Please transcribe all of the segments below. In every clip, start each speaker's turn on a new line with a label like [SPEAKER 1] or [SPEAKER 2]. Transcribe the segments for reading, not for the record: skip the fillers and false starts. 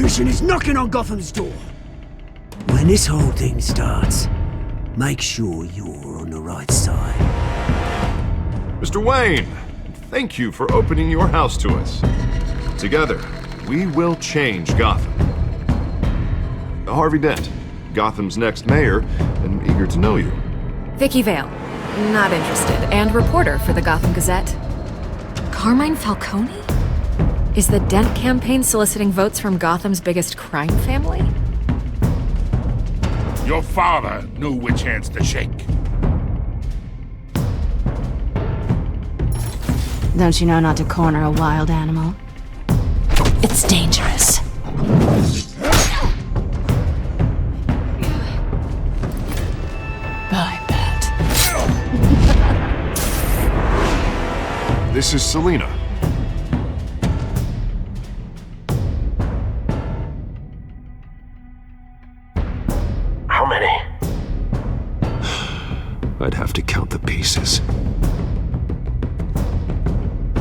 [SPEAKER 1] revolution is knocking on Gotham's door. When this whole thing starts, make sure you're on the right side.
[SPEAKER 2] Mr. Wayne, thank you for opening your house to us. Together, we will change Gotham. Harvey Dent, Gotham's next mayor, and eager to know you.
[SPEAKER 3] Vicky Vale, not interested, and reporter for the Gotham Gazette. Carmine Falcone? Is the Dent campaign soliciting votes from Gotham's biggest crime family?
[SPEAKER 4] Your father knew which hands to shake.
[SPEAKER 5] Don't you know not to corner a wild animal? It's dangerous. I bet.
[SPEAKER 2] This is Selina.
[SPEAKER 6] How many?
[SPEAKER 7] I'd have to count the pieces.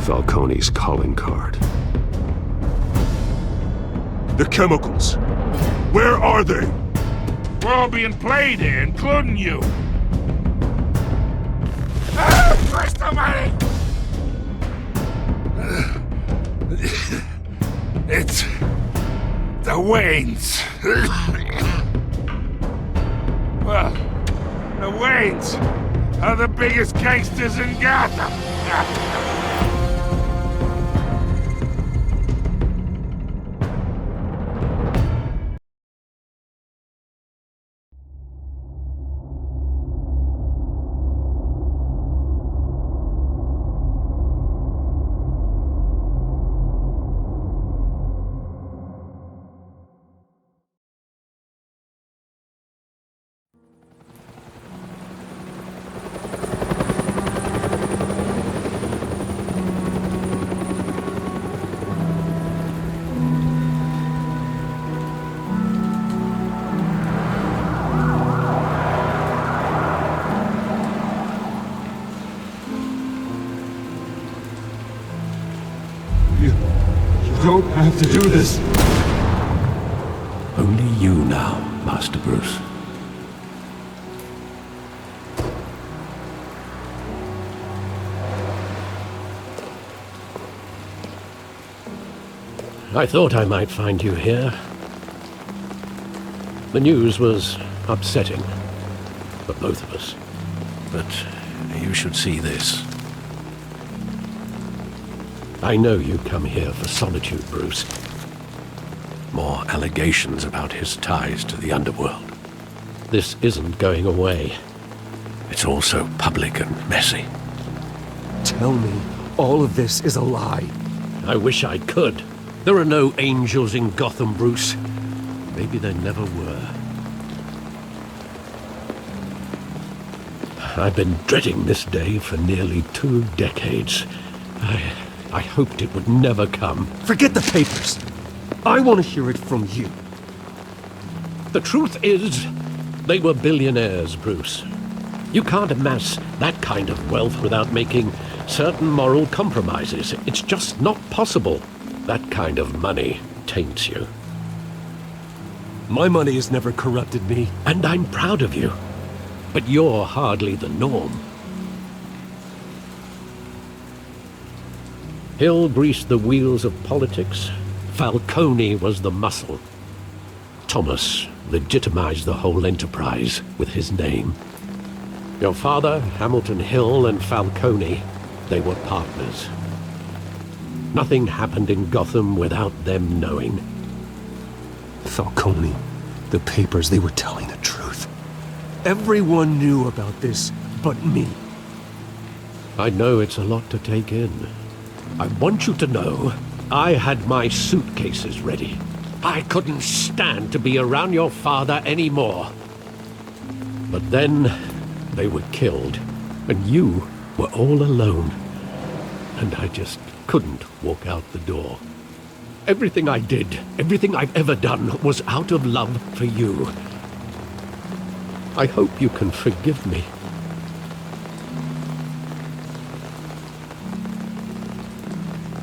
[SPEAKER 7] Falcone's calling card.
[SPEAKER 4] The chemicals. Where are they? We're all being played here, including you. Where's the money? It's the Waynes. Well, the Waynes are the biggest gangsters in Gotham.
[SPEAKER 7] You don't have to do this. Only you now, Master Bruce.
[SPEAKER 8] I thought I might find you here. The news was upsetting for both of us. But you should see this. I know you come here for solitude, Bruce. More allegations about his ties to the underworld. This isn't going away. It's all so public and messy.
[SPEAKER 9] Tell me all of this is a lie.
[SPEAKER 8] I wish I could. There are no angels in Gotham, Bruce. Maybe there never were. I've been dreading this day for nearly 2 decades. I hoped it would never come.
[SPEAKER 9] Forget the papers. I want to hear it from you.
[SPEAKER 8] The truth is, they were billionaires, Bruce. You can't amass that kind of wealth without making certain moral compromises. It's just not possible. That kind of money taints you.
[SPEAKER 9] My money has never corrupted me.
[SPEAKER 8] And I'm proud of you. But you're hardly the norm. Hill greased the wheels of politics. Falcone was the muscle. Thomas legitimized the whole enterprise with his name. Your father, Hamilton Hill, and Falcone, they were partners. Nothing happened in Gotham without them knowing.
[SPEAKER 9] Falcone, the papers, they were telling the truth. Everyone knew about this but me.
[SPEAKER 8] I know it's a lot to take in. I want you to know, I had my suitcases ready. I couldn't stand to be around your father anymore. But then, they were killed, and you were all alone. And I just couldn't walk out the door. Everything I did, everything I've ever done, was out of love for you. I hope you can forgive me.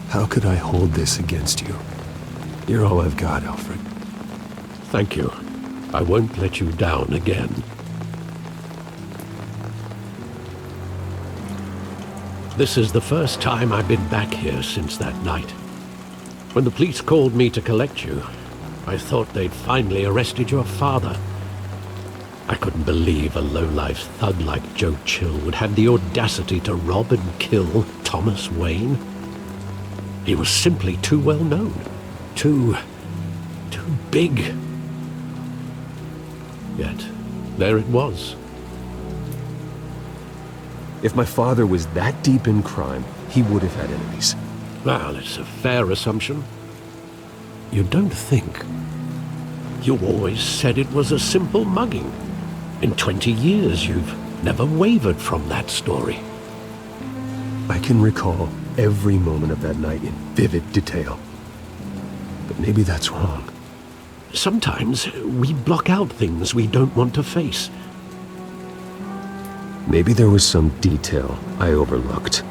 [SPEAKER 9] How could I hold this against you? You're all I've got, Alfred.
[SPEAKER 8] Thank you. I won't let you down again. This is the first time I've been back here since that night. When the police called me to collect you, I thought they'd finally arrested your father. I couldn't believe a low-life thug like Joe Chill would have the audacity to rob and kill Thomas Wayne. He was simply too well known. Too big. Yet, there it was.
[SPEAKER 9] If my father was that deep in crime, he would have had enemies.
[SPEAKER 8] Well, it's a fair assumption. You don't think? You always said it was a simple mugging. In 20 years, you've never wavered from that story.
[SPEAKER 9] I can recall every moment of that night in vivid detail. But maybe that's wrong.
[SPEAKER 8] Sometimes we block out things we don't want to face.
[SPEAKER 9] Maybe there was some detail I overlooked.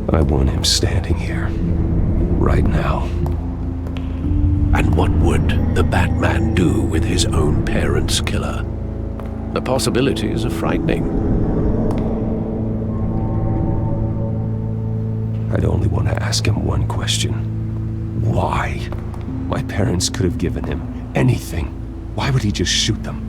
[SPEAKER 9] I want him standing here, right now.
[SPEAKER 8] And what would the Batman do with his own parents' killer? The possibilities are frightening.
[SPEAKER 9] I'd only want to ask him one question. Why? My parents could have given him anything. Why would he just shoot them?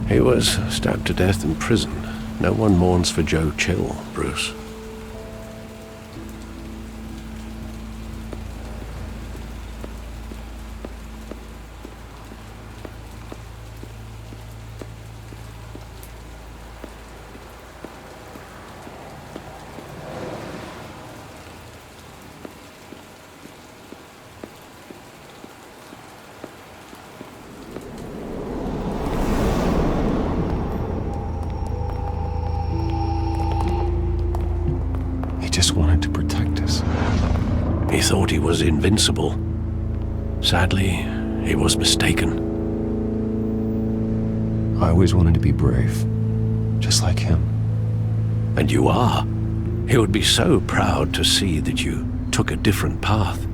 [SPEAKER 8] He was stabbed to death in prison. No one mourns for Joe Chill, Bruce.
[SPEAKER 9] Just wanted to protect us.
[SPEAKER 8] He thought he was invincible. Sadly, he was mistaken.
[SPEAKER 9] I always wanted to be brave, just like him.
[SPEAKER 8] And you are. He would be so proud to see that you took a different path.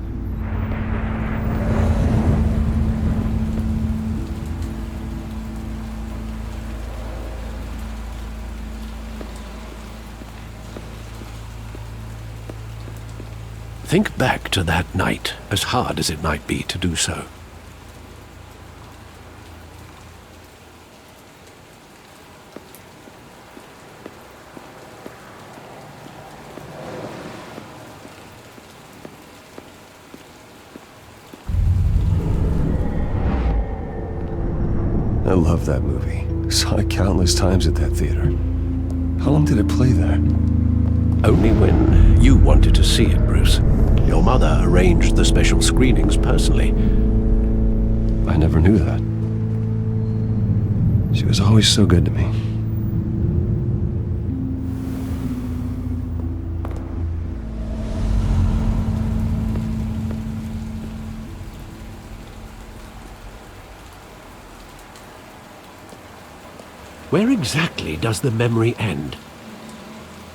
[SPEAKER 8] Think back to that night, as hard as it might be to do so.
[SPEAKER 9] I love that movie. Saw it countless times at that theater. How long did it play there?
[SPEAKER 8] Only when you wanted to see it, Bruce. Your mother arranged the special screenings personally.
[SPEAKER 9] I never knew that. She was always so good to me.
[SPEAKER 8] Where exactly does the memory end?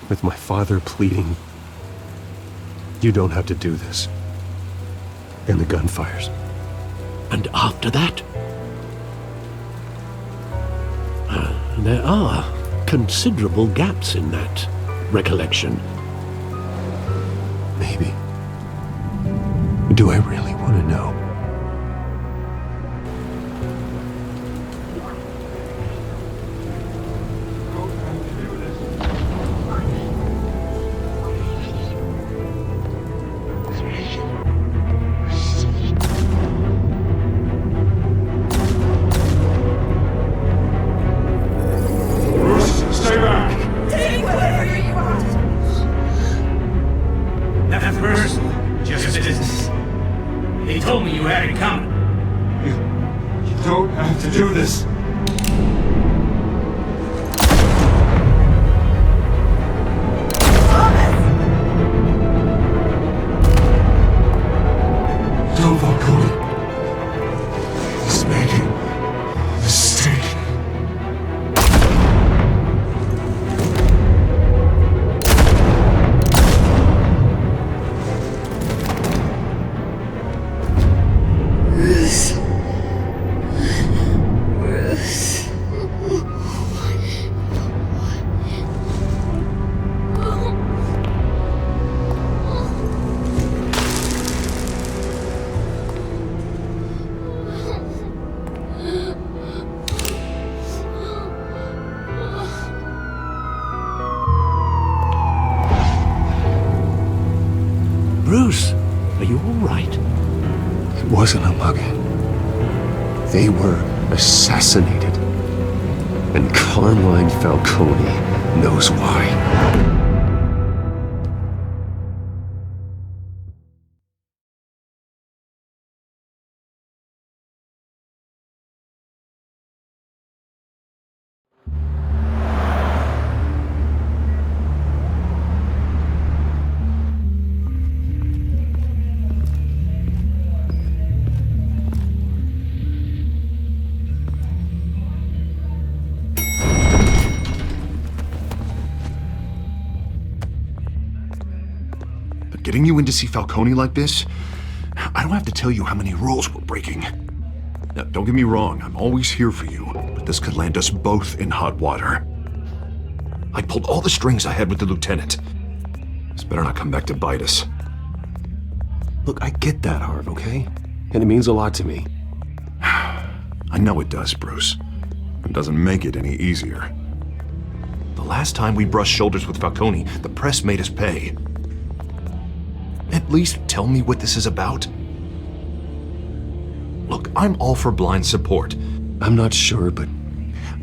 [SPEAKER 9] With my father pleading, "You don't have to do this." And the gunfires.
[SPEAKER 8] And after that? There are considerable gaps in that recollection.
[SPEAKER 9] Maybe. Do I really want to know?
[SPEAKER 10] He told me you had
[SPEAKER 9] wasn't a mugging. They were assassinated. And Carmine Falcone knows why.
[SPEAKER 2] Getting you in to see Falcone like this? I don't have to tell you how many rules we're breaking. Now, don't get me wrong, I'm always here for you, but this could land us both in hot water. I pulled all the strings I had with the lieutenant. This better not come back to bite us.
[SPEAKER 9] Look, I get that, Harv, okay? And it means a lot to me.
[SPEAKER 2] I know it does, Bruce. It doesn't make it any easier. The last time we brushed shoulders with Falcone, the press made us pay. At least tell me what this is about. Look, I'm all for blind support.
[SPEAKER 9] I'm not sure, but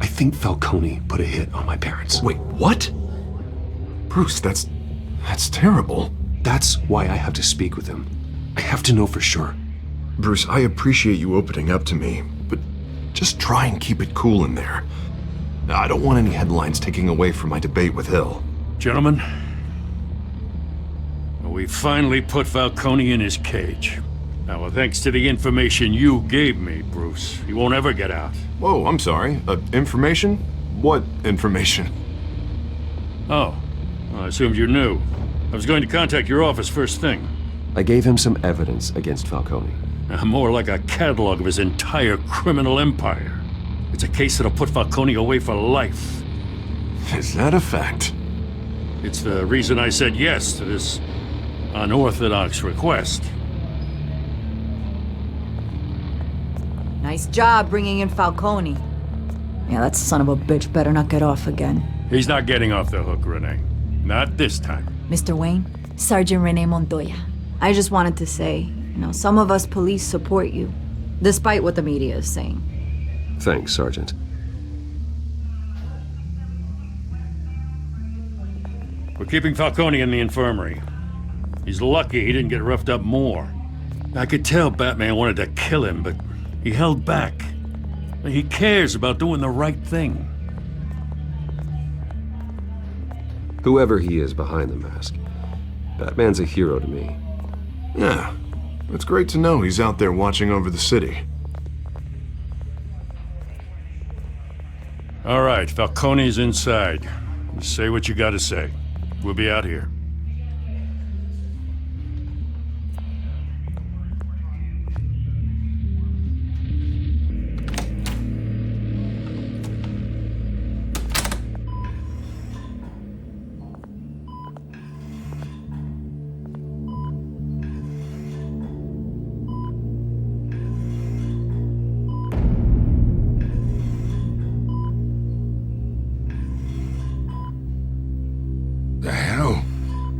[SPEAKER 9] I think Falcone put a hit on my parents.
[SPEAKER 2] Wait, what? Bruce, that's terrible.
[SPEAKER 9] That's why I have to speak with him. I have to know for sure.
[SPEAKER 2] Bruce, I appreciate you opening up to me, but just try and keep it cool in there. I don't want any headlines taking away from my debate with Hill.
[SPEAKER 4] Gentlemen, we finally put Falcone in his cage. Now, thanks to the information you gave me, Bruce, he won't ever get out.
[SPEAKER 2] Whoa, I'm sorry. Information? What information?
[SPEAKER 4] Oh, well, I assumed you knew. I was going to contact your office first thing.
[SPEAKER 9] I gave him some evidence against Falcone.
[SPEAKER 4] More like a catalog of his entire criminal empire. It's a case that'll put Falcone away for life.
[SPEAKER 2] Is that a fact?
[SPEAKER 4] It's the reason I said yes to this unorthodox request.
[SPEAKER 10] Nice job bringing in Falcone. Yeah, that son of a bitch better not get off again.
[SPEAKER 4] He's not getting off the hook, Renee. Not this time.
[SPEAKER 10] Mr. Wayne, Sergeant Renee Montoya. I just wanted to say, some of us police support you, despite what the media is saying.
[SPEAKER 9] Thanks, Sergeant.
[SPEAKER 4] We're keeping Falcone in the infirmary. He's lucky he didn't get roughed up more. I could tell Batman wanted to kill him, but he held back. He cares about doing the right thing.
[SPEAKER 9] Whoever he is behind the mask, Batman's a hero to me.
[SPEAKER 2] Yeah, it's great to know he's out there watching over the city.
[SPEAKER 4] All right, Falcone's inside. Say what you gotta say. We'll be out here.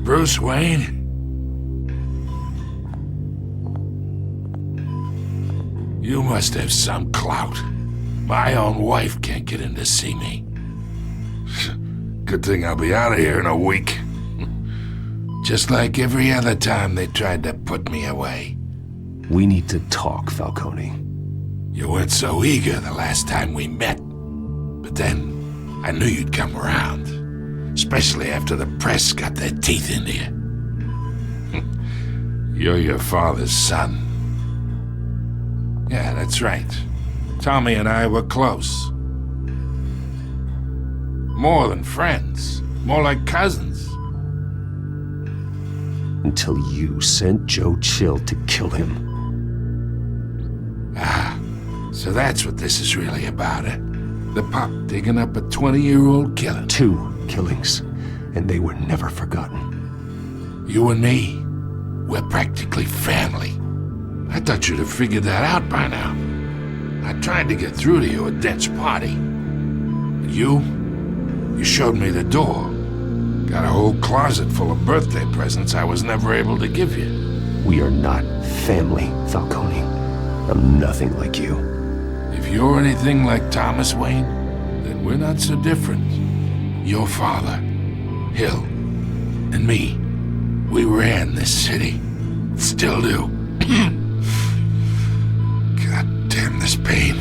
[SPEAKER 11] Bruce Wayne? You must have some clout. My own wife can't get in to see me. Good thing I'll be out of here in a week. Just like every other time they tried to put me away.
[SPEAKER 9] We need to talk, Falcone.
[SPEAKER 11] You weren't so eager the last time we met. But then, I knew you'd come around. Especially after the press got their teeth into you. You're your father's son. Yeah, that's right. Tommy and I were close. More than friends. More like cousins.
[SPEAKER 9] Until you sent Joe Chill to kill him.
[SPEAKER 11] Ah, so that's what this is really about, eh? The pup digging up a 20-year-old killer.
[SPEAKER 9] 2 killings, and they were never forgotten.
[SPEAKER 11] You and me, we're practically family. I thought you'd have figured that out by now. I tried to get through to you at Dent's party. But you showed me the door. Got a whole closet full of birthday presents I was never able to give you.
[SPEAKER 9] We are not family, Falcone. I'm nothing like you.
[SPEAKER 11] If you're anything like Thomas Wayne, then we're not so different. Your father, Hill, and me, we ran this city. Still do. God damn this pain.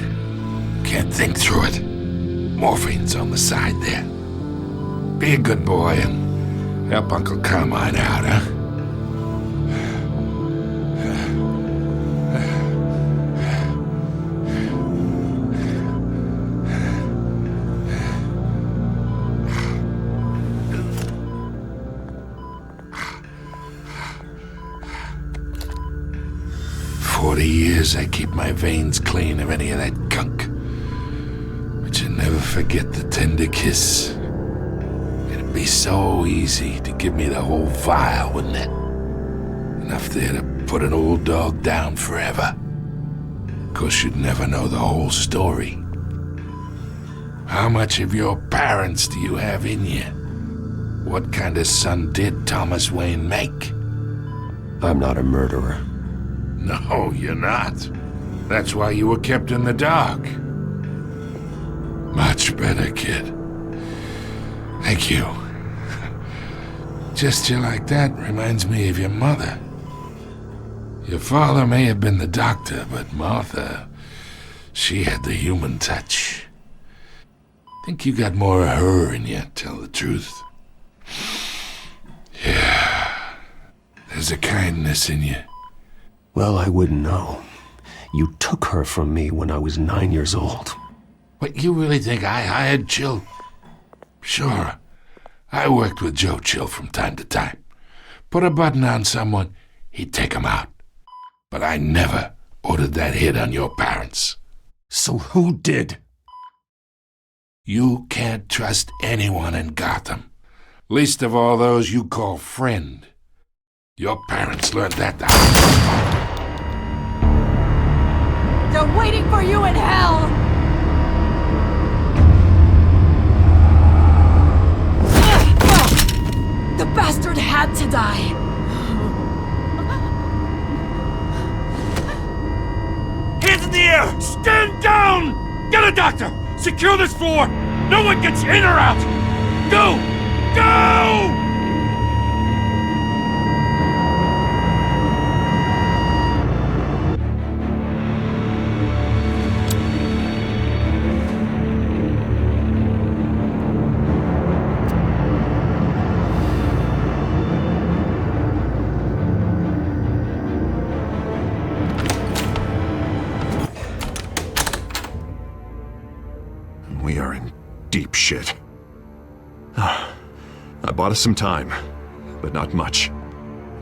[SPEAKER 11] Can't think through it. Morphine's on the side there. Be a good boy and help Uncle Carmine out, huh? 40 years I keep my veins clean of any of that gunk. But you never forget the tender kiss. It'd be so easy to give me the whole vial, wouldn't it? Enough there to put an old dog down forever. Of course, you'd never know the whole story. How much of your parents do you have in you? What kind of son did Thomas Wayne make?
[SPEAKER 9] I'm not a murderer.
[SPEAKER 11] No, you're not. That's why you were kept in the dark. Much better, kid. Thank you. Gesture like that reminds me of your mother. Your father may have been the doctor, but Martha, she had the human touch. Think you got more of her in you, tell the truth. Yeah, there's a kindness in you.
[SPEAKER 9] Well, I wouldn't know. You took her from me when I was 9 years old.
[SPEAKER 11] What, you really think I hired Chill? Sure. I worked with Joe Chill from time to time. Put a button on someone, he'd take him out. But I never ordered that hit on your parents.
[SPEAKER 9] So who did?
[SPEAKER 11] You can't trust anyone in Gotham. Least of all those you call friend. Your parents learned that the hard way.
[SPEAKER 10] They're waiting for you in hell! The bastard had to die!
[SPEAKER 4] Hands in the air! Stand down! Get a doctor! Secure this floor! No one gets in or out! Go! Go!
[SPEAKER 2] We are in deep shit. I bought us some time, but not much.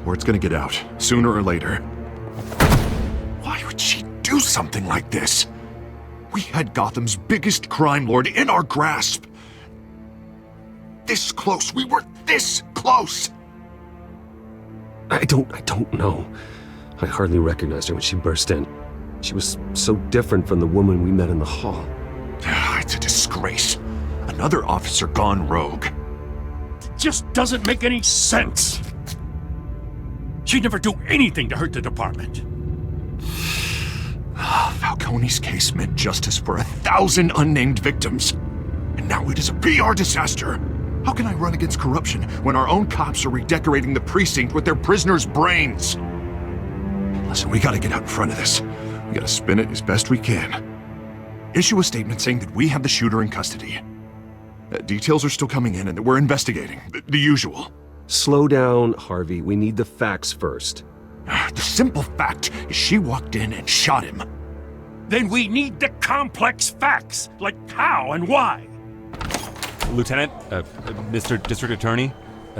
[SPEAKER 2] Word's gonna get out, sooner or later. Why would she do something like this? We had Gotham's biggest crime lord in our grasp. This close, we were this close!
[SPEAKER 9] I don't know. I hardly recognized her when she burst in. She was so different from the woman we met in the hall.
[SPEAKER 2] It's a disgrace. Another officer gone rogue.
[SPEAKER 4] It just doesn't make any sense. She'd never do anything to hurt the department.
[SPEAKER 2] Falcone's case meant justice for 1,000 unnamed victims. And now it is a PR disaster. How can I run against corruption when our own cops are redecorating the precinct with their prisoners' brains? Listen, we gotta get out in front of this. We gotta spin it as best we can. Issue a statement saying that we have the shooter in custody. Details are still coming in and that we're investigating. The usual.
[SPEAKER 9] Slow down, Harvey. We need the facts first.
[SPEAKER 2] The simple fact is she walked in and shot him.
[SPEAKER 4] Then we need the complex facts, like how and why.
[SPEAKER 12] Lieutenant, Mr. District Attorney,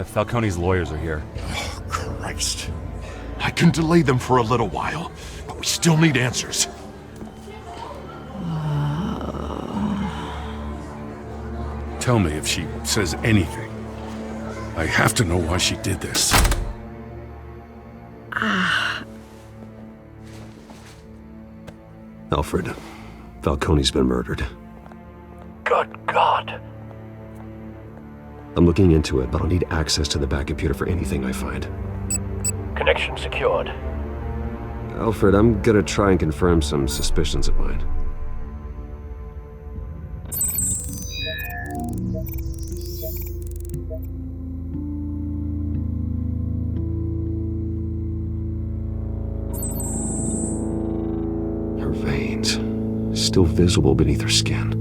[SPEAKER 12] Falcone's lawyers are here.
[SPEAKER 2] Oh, Christ. I can delay them for a little while, but we still need answers.
[SPEAKER 4] Tell me if she says anything. I have to know why she did this.
[SPEAKER 9] Alfred, Falcone's been murdered.
[SPEAKER 6] Good God.
[SPEAKER 9] I'm looking into it, but I'll need access to the back computer for anything I find.
[SPEAKER 6] Connection secured.
[SPEAKER 9] Alfred, I'm gonna try and confirm some suspicions of mine. Her veins, still visible beneath her skin.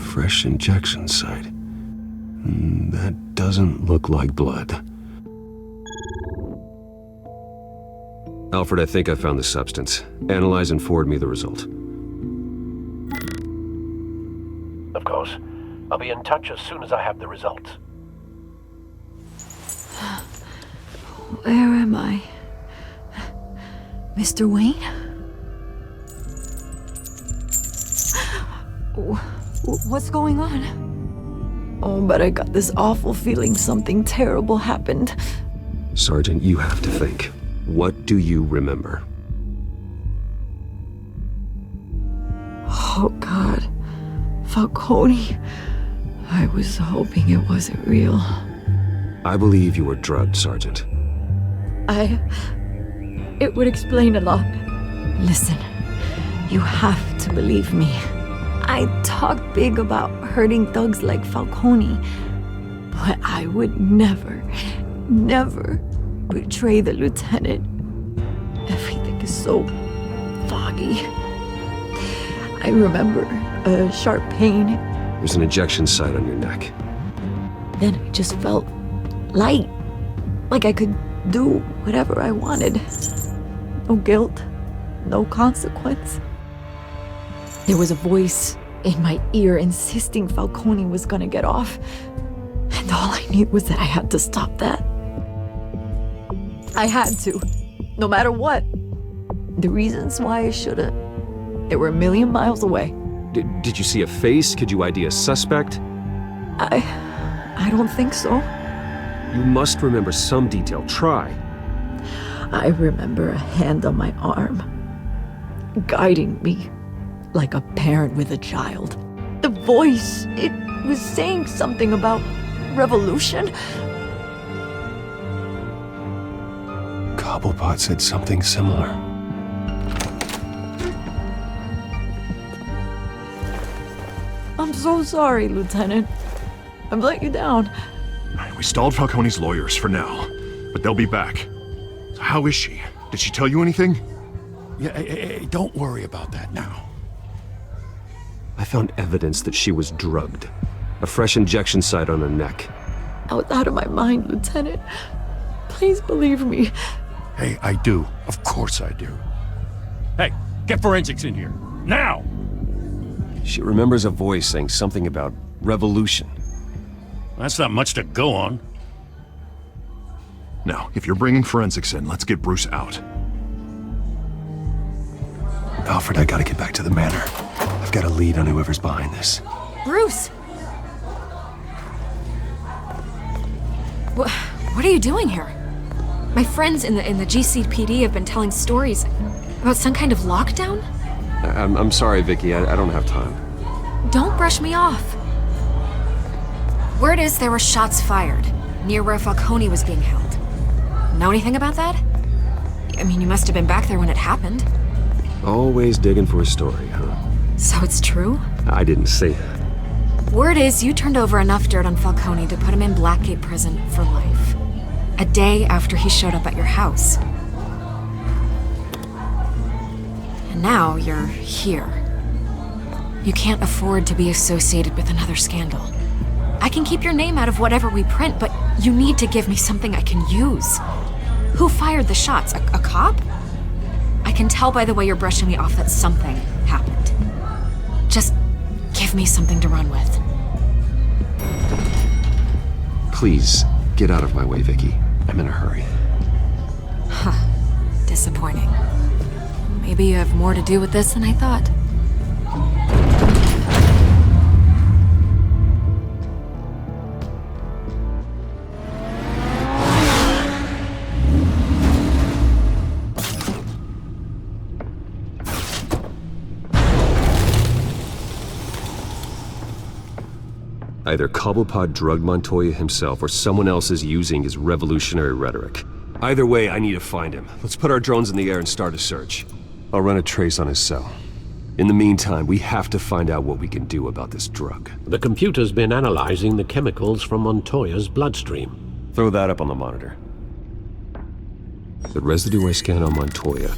[SPEAKER 9] Fresh injection site. That doesn't look like blood. Alfred, I think I found the substance. Analyze and forward me the result.
[SPEAKER 6] Of course. I'll be in touch as soon as I have the results.
[SPEAKER 10] Where am I? Mr. Wayne? What's going on? Oh, but I got this awful feeling something terrible happened.
[SPEAKER 9] Sergeant, you have to think. What do you remember?
[SPEAKER 10] Oh, God. Falcone. I was hoping it wasn't real.
[SPEAKER 9] I believe you were drugged, Sergeant.
[SPEAKER 10] It would explain a lot. Listen, you have to believe me. I talk big about hurting thugs like Falcone, but I would never betray the lieutenant. Everything is so foggy. I remember a sharp pain.
[SPEAKER 9] There's an injection site on your neck.
[SPEAKER 10] Then I just felt light, like I could do whatever I wanted. No guilt, no consequence. There was a voice in my ear insisting Falcone was gonna get off. And all I knew was that I had to stop that. I had to, no matter what. The reasons why I shouldn't, they were a million miles away.
[SPEAKER 9] Did you see a face? Could you ID a suspect?
[SPEAKER 10] I don't think so.
[SPEAKER 9] You must remember some detail. Try.
[SPEAKER 10] I remember a hand on my arm, guiding me like a parent with a child. The voice, it was saying something about revolution.
[SPEAKER 9] Cobblepot said something similar.
[SPEAKER 10] I'm so sorry, Lieutenant. I've let you down.
[SPEAKER 2] We stalled Falcone's lawyers for now, but they'll be back. So how is she? Did she tell you anything?
[SPEAKER 11] Yeah, hey, don't worry about that now.
[SPEAKER 9] I found evidence that she was drugged. A fresh injection site on her neck.
[SPEAKER 10] I was out of my mind, Lieutenant. Please believe me.
[SPEAKER 11] Hey, I do. Of course I do.
[SPEAKER 4] Hey, get forensics in here. Now!
[SPEAKER 9] She remembers a voice saying something about revolution.
[SPEAKER 4] That's not much to go on.
[SPEAKER 2] Now, if you're bringing forensics in, let's get Bruce out.
[SPEAKER 9] Alfred, I gotta get back to the manor. I've got a lead on whoever's behind this.
[SPEAKER 3] Bruce! What are you doing here? My friends in the GCPD have been telling stories about some kind of lockdown?
[SPEAKER 9] I'm sorry, Vicky. I don't have time.
[SPEAKER 3] Don't brush me off. Word is there were shots fired near where Falcone was being held. Know anything about that? I mean, you must have been back there when it happened.
[SPEAKER 9] Always digging for a story, huh?
[SPEAKER 3] So it's true?
[SPEAKER 9] I didn't say that.
[SPEAKER 3] Word is you turned over enough dirt on Falcone to put him in Blackgate Prison for life. A day after he showed up at your house. And now you're here. You can't afford to be associated with another scandal. I can keep your name out of whatever we print, but you need to give me something I can use. Who fired the shots? A cop? I can tell by the way you're brushing me off that something happened. Just give me something to run with.
[SPEAKER 9] Please, get out of my way, Vicky. I'm in a hurry.
[SPEAKER 3] Huh. Disappointing. Maybe you have more to do with this than I thought.
[SPEAKER 9] Either Cobblepot drugged Montoya himself or someone else is using his revolutionary rhetoric. Either way, I need to find him. Let's put our drones in the air and start a search. I'll run a trace on his cell. In the meantime, we have to find out what we can do about this drug.
[SPEAKER 8] The computer's been analyzing the chemicals from Montoya's bloodstream.
[SPEAKER 9] Throw that up on the monitor. The residue I scanned on Montoya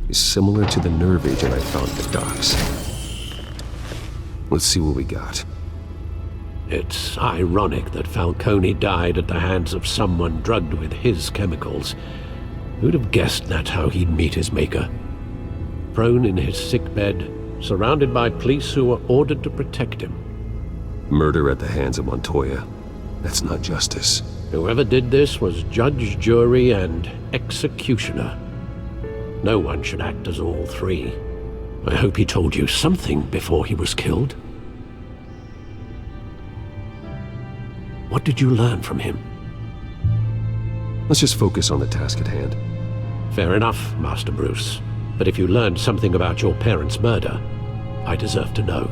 [SPEAKER 9] is similar to the nerve agent I found at the docks. Let's see what we got.
[SPEAKER 8] It's ironic that Falcone died at the hands of someone drugged with his chemicals. Who'd have guessed that's how he'd meet his maker? Prone in his sickbed, surrounded by police who were ordered to protect him.
[SPEAKER 9] Murder at the hands of Montoya. That's not justice.
[SPEAKER 8] Whoever did this was judge, jury, and executioner. No one should act as all three. I hope he told you something before he was killed. What did you learn from him?
[SPEAKER 9] Let's just focus on the task at hand.
[SPEAKER 8] Fair enough, Master Bruce. But if you learned something about your parents' murder, I deserve to know.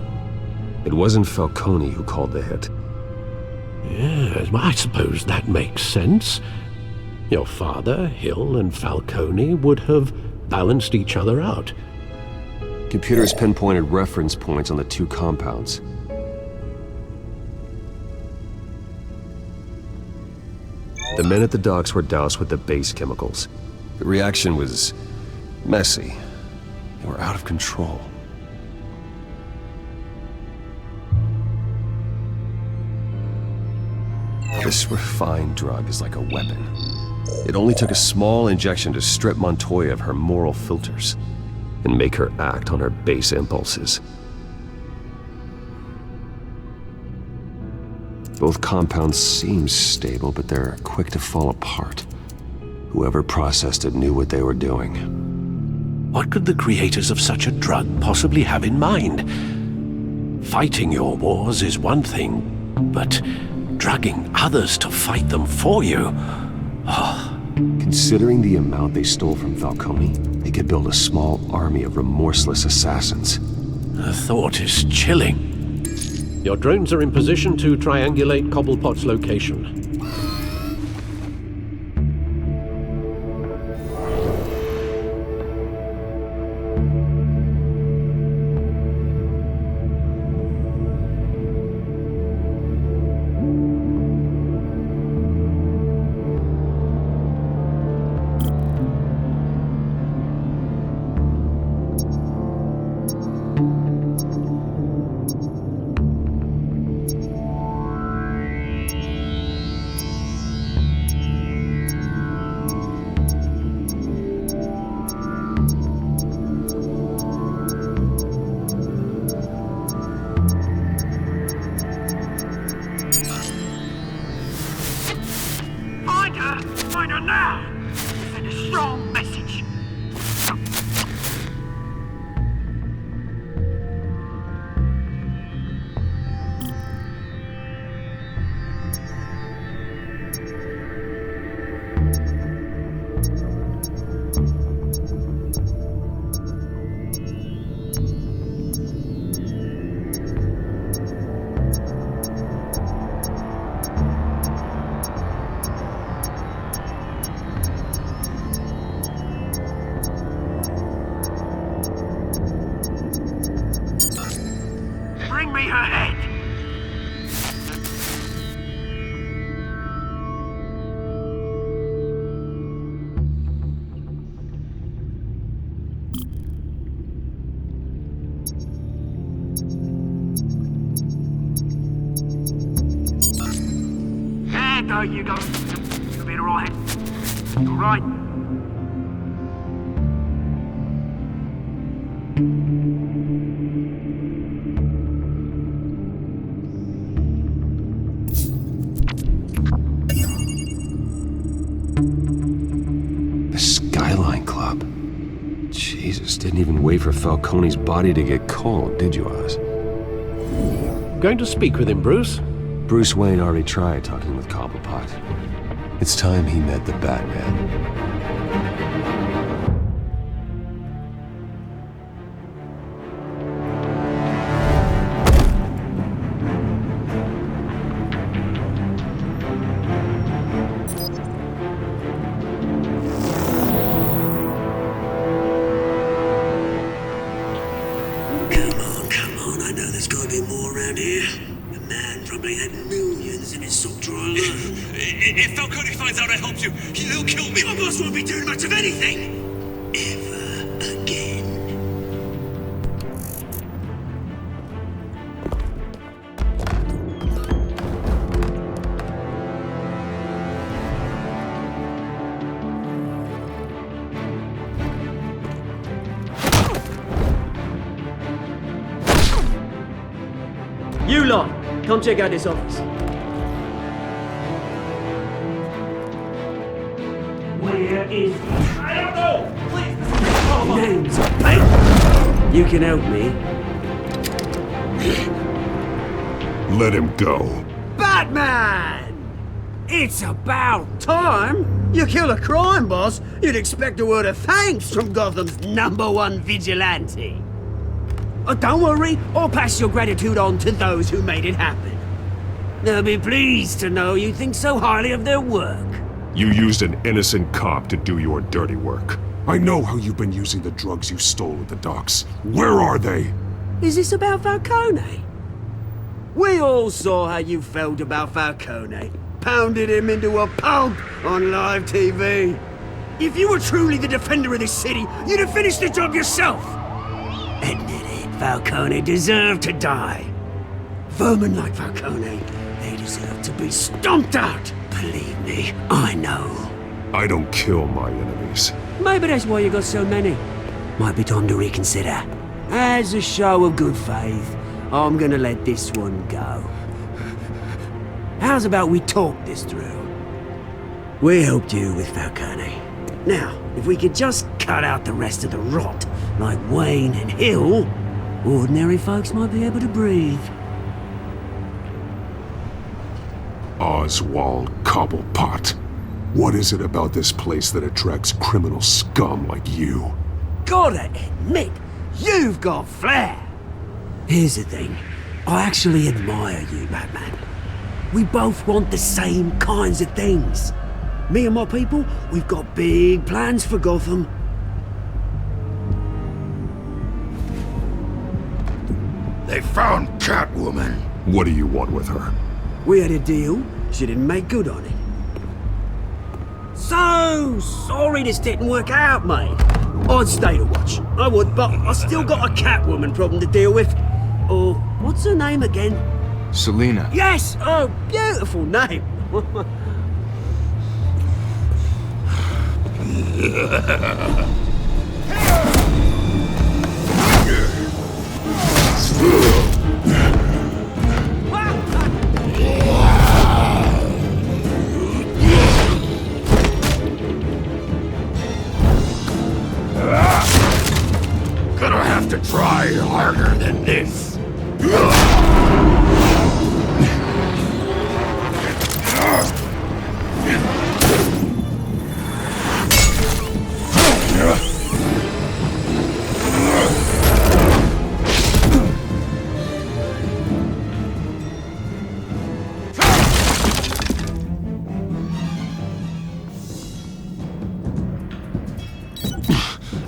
[SPEAKER 9] It wasn't Falcone who called the hit.
[SPEAKER 8] Yes, well, I suppose that makes sense. Your father, Hill, and Falcone would have balanced each other out.
[SPEAKER 9] Computers pinpointed reference points on the two compounds. The men at the docks were doused with the base chemicals. The reaction was messy. They were out of control. This refined drug is like a weapon. It only took a small injection to strip Montoya of her moral filters and make her act on her base impulses. Both compounds seem stable, but they're quick to fall apart. Whoever processed it knew what they were doing.
[SPEAKER 8] What could the creators of such a drug possibly have in mind? Fighting your wars is one thing, but drugging others to fight them for you?
[SPEAKER 9] Considering the amount they stole from Falcone, they could build a small army of remorseless assassins.
[SPEAKER 8] The thought is chilling. Your drones are in position to triangulate Cobblepot's location.
[SPEAKER 1] Find her now! Send a strong message. Bring me her head! There you go. You'll be alright. Alright.
[SPEAKER 9] The Skyline Club. Jesus, didn't even wait for Falcone's body to get cold, did you, Oz?
[SPEAKER 8] Going to speak with him, Bruce?
[SPEAKER 9] Bruce Wayne already tried talking with Cobblepot. It's time he met the Batman.
[SPEAKER 1] around here. The man probably had millions in his sock drawer alone.
[SPEAKER 13] If Falcone finds out I helped you, he'll kill me.
[SPEAKER 1] Your boss won't be doing much of anything! Ever again.
[SPEAKER 14] You lot, come check out this office.
[SPEAKER 1] Where is he?
[SPEAKER 13] I don't know! Please!
[SPEAKER 1] Name's Bane. You can help me.
[SPEAKER 7] Let him go.
[SPEAKER 1] Batman! It's about time! You kill a crime boss, you'd expect a word of thanks from Gotham's #1 vigilante. Oh, don't worry, I'll pass your gratitude on to those who made it happen. They'll be pleased to know you think so highly of their work.
[SPEAKER 7] You used an innocent cop to do your dirty work. I know how you've been using the drugs you stole at the docks. Where are they?
[SPEAKER 1] Is this about Falcone? We all saw how you felt about Falcone. Pounded him into a pulp on live TV. If you were truly the defender of this city, you'd have finished the job yourself. Admit it, Falcone deserved to die. Vermin like Falcone, they deserve to be stomped out. Believe me, I know.
[SPEAKER 7] I don't kill my enemies.
[SPEAKER 1] Maybe that's why you got so many. Might be time to reconsider. As a show of good faith, I'm gonna let this one go. How's about we talk this through? We helped you with Falcone. Now, if we could just cut out the rest of the rot, like Wayne and Hill, ordinary folks might be able to breathe.
[SPEAKER 7] Oswald Cobblepot. What is it about this place that attracts criminal scum like you?
[SPEAKER 1] Gotta admit, you've got flair. Here's the thing. I actually admire you, Batman. We both want the same kinds of things. Me and my people, we've got big plans for Gotham.
[SPEAKER 11] They found Catwoman.
[SPEAKER 7] What do you want with her?
[SPEAKER 1] We had a deal. She didn't make good on it. So sorry this didn't work out, mate. I'd stay to watch. I would, but I still got a Catwoman problem to deal with. Or, what's her name again?
[SPEAKER 15] Selina.
[SPEAKER 1] Yes! Oh, beautiful name.
[SPEAKER 11] Gonna have to try harder than this.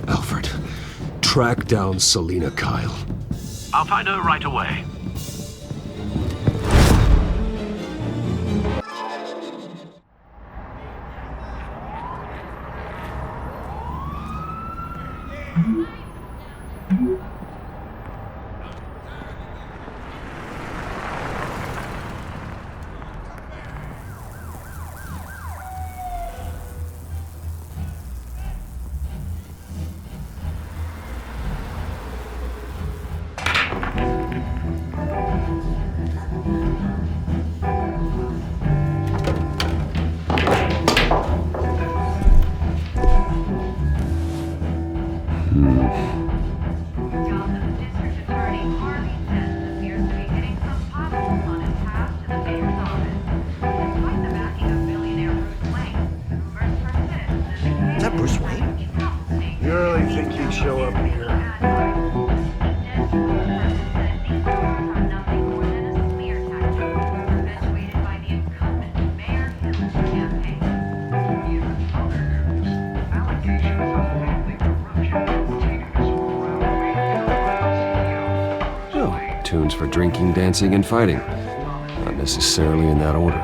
[SPEAKER 7] Alfred, track down Selina Kyle.
[SPEAKER 6] I'll find her right away.
[SPEAKER 9] cartoons for drinking, dancing, and fighting. Not necessarily in that order.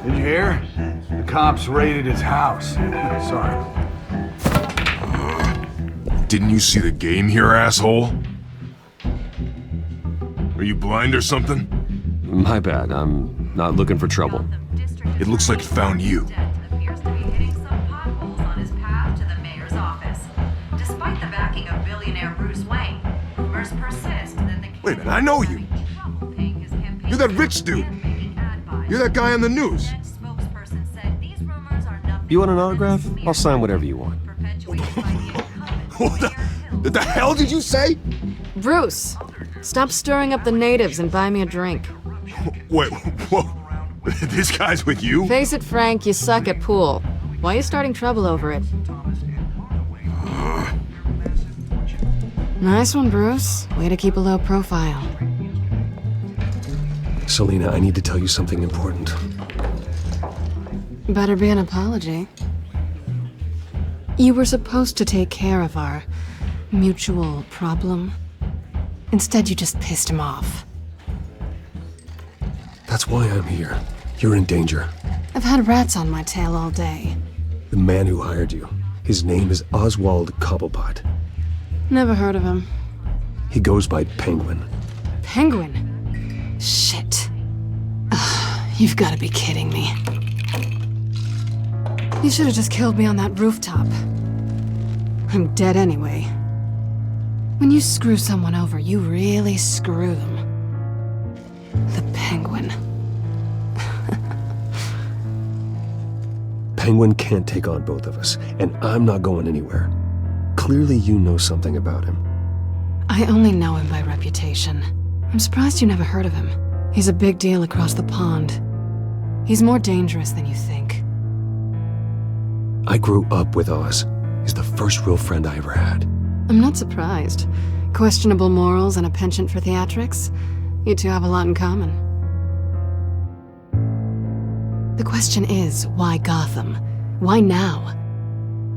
[SPEAKER 15] Did you hear? The cops raided his house. Sorry.
[SPEAKER 7] Didn't you see the game here, asshole? Are you blind or something?
[SPEAKER 9] My bad, I'm not looking for trouble.
[SPEAKER 7] It looks like it found you. Wait a minute, I know you. You're that rich dude. You're that guy on the news.
[SPEAKER 9] You want an autograph? I'll sign whatever you want.
[SPEAKER 7] What the hell did you say?
[SPEAKER 3] Bruce, stop stirring up the natives and buy me a drink.
[SPEAKER 7] Wait, whoa. This guy's with you?
[SPEAKER 3] Face it, Frank, you suck at pool. Why are you starting trouble over it? Nice one, Bruce. Way to keep a low profile.
[SPEAKER 9] Selina, I need to tell you something important.
[SPEAKER 3] Better be an apology. You were supposed to take care of our mutual problem. Instead, you just pissed him off.
[SPEAKER 9] That's why I'm here. You're in danger.
[SPEAKER 3] I've had rats on my tail all day.
[SPEAKER 9] The man who hired you, his name is Oswald Cobblepot.
[SPEAKER 3] Never heard of him.
[SPEAKER 9] He goes by Penguin.
[SPEAKER 3] Penguin? Shit. Ugh, you've got to be kidding me. You should have just killed me on that rooftop. I'm dead anyway. When you screw someone over, you really screw them. The Penguin.
[SPEAKER 9] Penguin can't take on both of us, and I'm not going anywhere. Clearly you know something about him.
[SPEAKER 3] I only know him by reputation. I'm surprised you never heard of him. He's a big deal across the pond. He's more dangerous than you think.
[SPEAKER 9] I grew up with Oz. He's the first real friend I ever had.
[SPEAKER 3] I'm not surprised. Questionable morals and a penchant for theatrics. You two have a lot in common. The question is, why Gotham? Why now?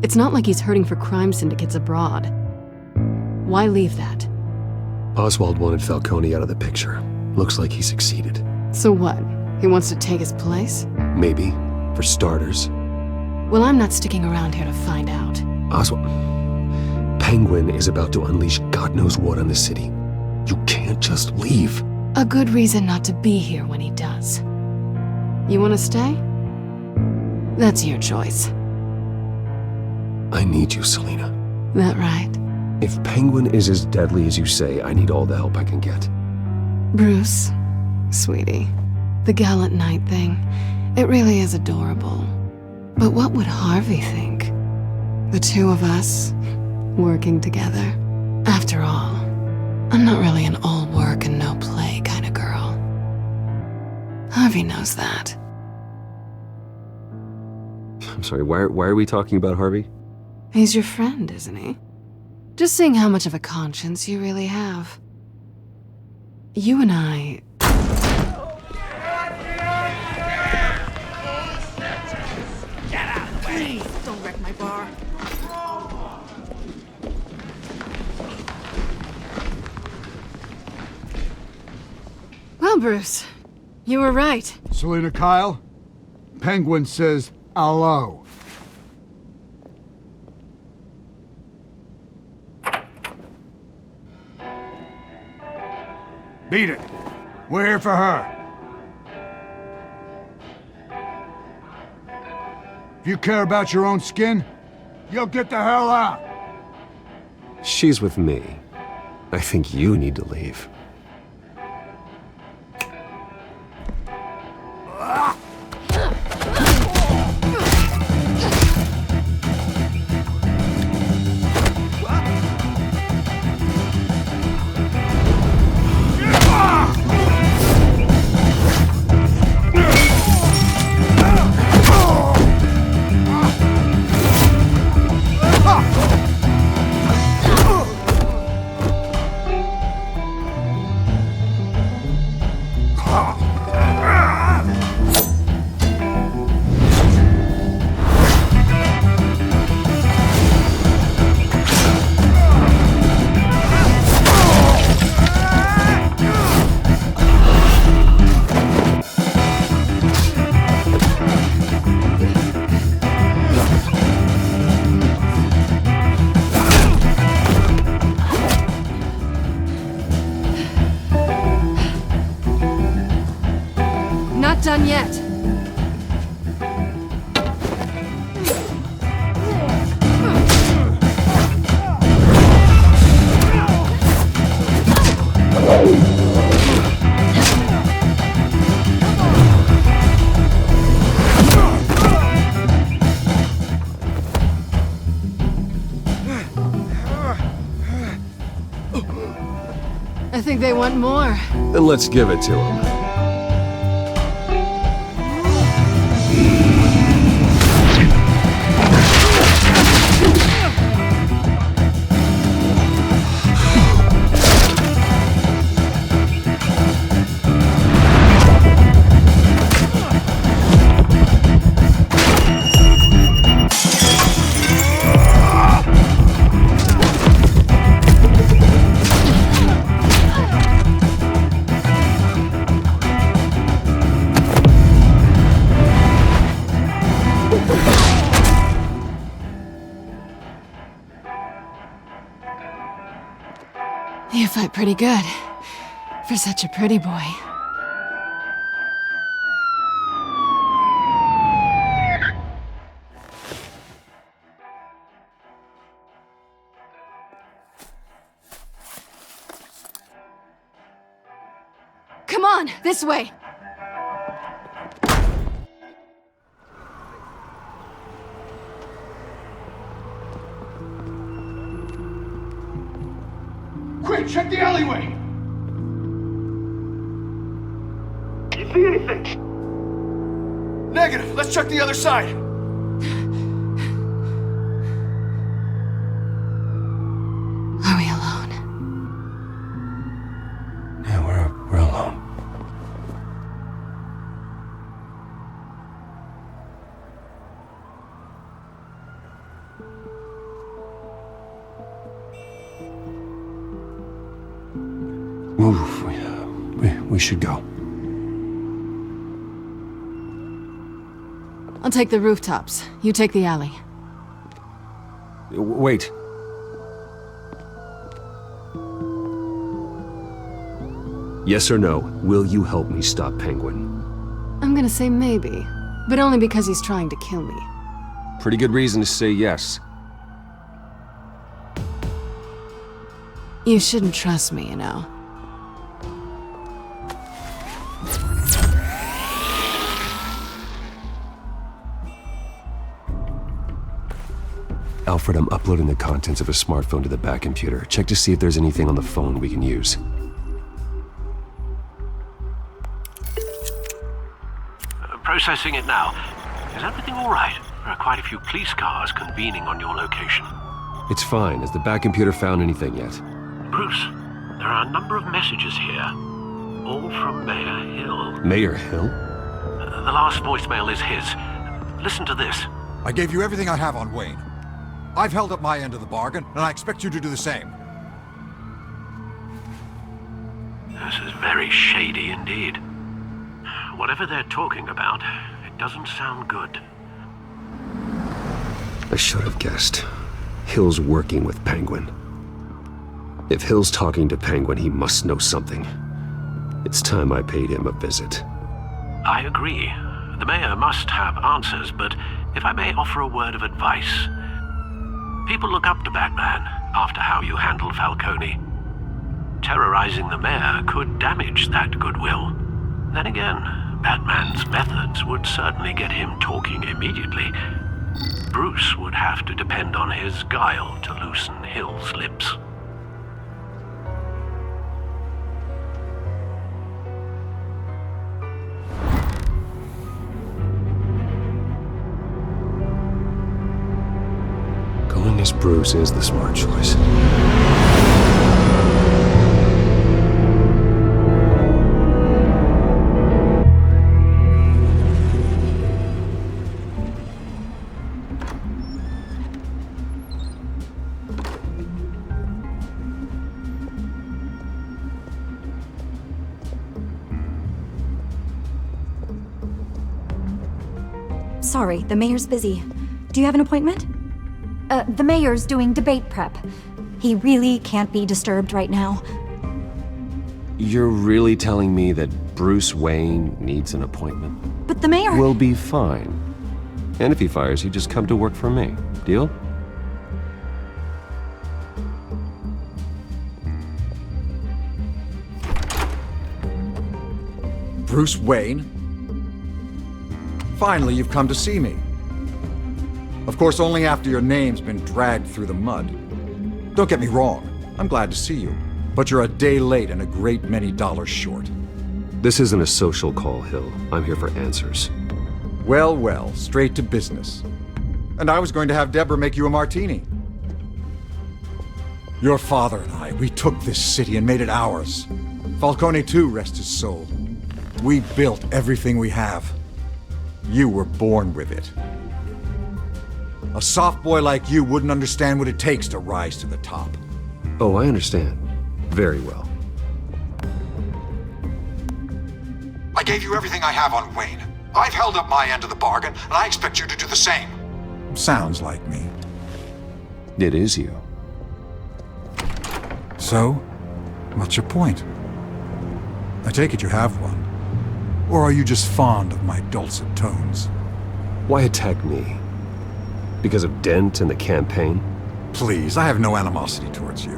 [SPEAKER 3] It's not like he's hurting for crime syndicates abroad. Why leave that?
[SPEAKER 9] Oswald wanted Falcone out of the picture. Looks like he succeeded.
[SPEAKER 3] So what? He wants to take his place?
[SPEAKER 9] Maybe. For starters.
[SPEAKER 3] Well, I'm not sticking around here to find out.
[SPEAKER 9] Oswald... Penguin is about to unleash God knows what on the city. You can't just leave.
[SPEAKER 3] A good reason not to be here when he does. You want to stay? That's your choice.
[SPEAKER 9] I need you, Selina.
[SPEAKER 3] That right?
[SPEAKER 9] If Penguin is as deadly as you say, I need all the help I can get.
[SPEAKER 3] Bruce, sweetie, the gallant knight thing, it really is adorable. But what would Harvey think? The two of us, working together. After all, I'm not really an all work and no play kind of girl. Harvey knows that.
[SPEAKER 9] I'm sorry, why are we talking about Harvey?
[SPEAKER 3] He's your friend, isn't he? Just seeing how much of a conscience you really have. You and I...
[SPEAKER 1] Get out of the way!
[SPEAKER 3] Please, don't wreck my bar. Well, Bruce, you were right.
[SPEAKER 15] Selina Kyle, Penguin says hello. Beat it. We're here for her. If you care about your own skin, you'll get the hell out.
[SPEAKER 9] She's with me. I think you need to leave.
[SPEAKER 3] not done yet. I think they want more.
[SPEAKER 9] Then let's give it to them.
[SPEAKER 3] You fight pretty good. For such a pretty boy. Come on, this way!
[SPEAKER 15] Quick, check the alleyway!
[SPEAKER 13] You see anything?
[SPEAKER 15] Negative. Let's check the other side.
[SPEAKER 3] Are we alone?
[SPEAKER 9] Yeah, we're alone. We should go.
[SPEAKER 3] I'll take the rooftops. You take the alley.
[SPEAKER 9] Wait. Yes or no, will you help me stop Penguin?
[SPEAKER 3] I'm gonna say maybe, but only because he's trying to kill me.
[SPEAKER 9] Pretty good reason to say yes.
[SPEAKER 3] You shouldn't trust me, you know.
[SPEAKER 9] Alfred, I'm uploading the contents of a smartphone to the back computer. Check to see if there's anything on the phone we can use.
[SPEAKER 6] Processing it now. Is everything all right? There are quite a few police cars convening on your location.
[SPEAKER 9] It's fine. Has the back computer found anything yet?
[SPEAKER 6] Bruce, there are a number of messages here. All from Mayor Hill.
[SPEAKER 9] Mayor Hill?
[SPEAKER 6] The last voicemail is his. Listen to this.
[SPEAKER 16] I gave you everything I have on Wayne. I've held up my end of the bargain, and I expect you to do the same.
[SPEAKER 6] This is very shady indeed. Whatever they're talking about, it doesn't sound good.
[SPEAKER 9] I should have guessed. Hill's working with Penguin. If Hill's talking to Penguin, he must know something. It's time I paid him a visit.
[SPEAKER 6] I agree. The mayor must have answers, but if I may offer a word of advice. People look up to Batman after how you handled Falcone. Terrorizing the mayor could damage that goodwill. Then again, Batman's methods would certainly get him talking immediately. Bruce would have to depend on his guile to loosen Hill's lips.
[SPEAKER 9] Going as Bruce is the smart choice.
[SPEAKER 17] Sorry, the mayor's busy. Do you have an appointment? The mayor's doing debate prep. He really can't be disturbed right now.
[SPEAKER 9] You're really telling me that Bruce Wayne needs an appointment.
[SPEAKER 17] But the mayor...
[SPEAKER 9] We'll be fine. And if he fires you, just come to work for me. Deal?
[SPEAKER 16] Bruce Wayne? Finally, you've come to see me. Of course, only after your name's been dragged through the mud. Don't get me wrong, I'm glad to see you. But you're a day late and a great many dollars short.
[SPEAKER 9] This isn't a social call, Hill. I'm here for answers.
[SPEAKER 16] Well, well, straight to business. And I was going to have Deborah make you a martini. Your father and I, we took this city and made it ours. Falcone too, rest his soul. We built everything we have. You were born with it. A soft boy like you wouldn't understand what it takes to rise to the top.
[SPEAKER 9] Oh, I understand. Very well.
[SPEAKER 16] I gave you everything I have on Wayne. I've held up my end of the bargain, and I expect you to do the same. Sounds like me.
[SPEAKER 9] It is you.
[SPEAKER 16] So, what's your point? I take it you have one. Or are you just fond of my dulcet tones?
[SPEAKER 9] Why attack me? Because of Dent and the campaign?
[SPEAKER 16] Please, I have no animosity towards you.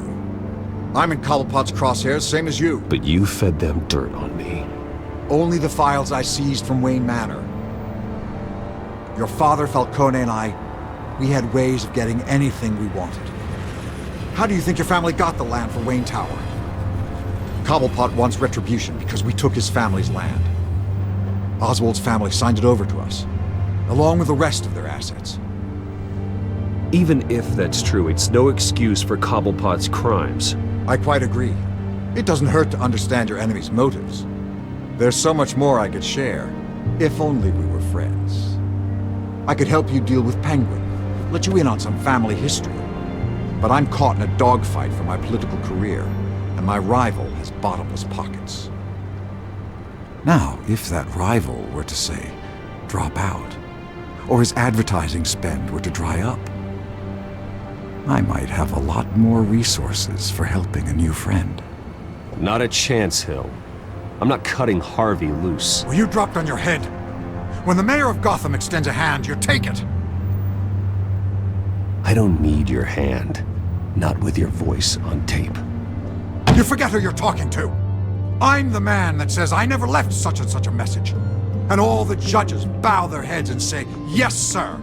[SPEAKER 16] I'm in Cobblepot's crosshairs, same as you.
[SPEAKER 9] But you fed them dirt on me.
[SPEAKER 16] Only the files I seized from Wayne Manor. Your father, Falcone, and I, we had ways of getting anything we wanted. How do you think your family got the land for Wayne Tower? Cobblepot wants retribution because we took his family's land. Oswald's family signed it over to us, along with the rest of their assets.
[SPEAKER 9] Even if that's true, it's no excuse for Cobblepot's crimes.
[SPEAKER 16] I quite agree. It doesn't hurt to understand your enemy's motives. There's so much more I could share, if only we were friends. I could help you deal with Penguin, let you in on some family history. But I'm caught in a dogfight for my political career, and my rival has bottomless pockets. Now, if that rival were to say, drop out, or his advertising spend were to dry up, I might have a lot more resources for helping a new friend.
[SPEAKER 9] Not a chance, Hill. I'm not cutting Harvey loose.
[SPEAKER 16] Well, you dropped on your head. When the mayor of Gotham extends a hand, you take it.
[SPEAKER 9] I don't need your hand. Not with your voice on tape.
[SPEAKER 16] You forget who you're talking to. I'm the man that says I never left such and such a message. And all the judges bow their heads and say, yes, sir.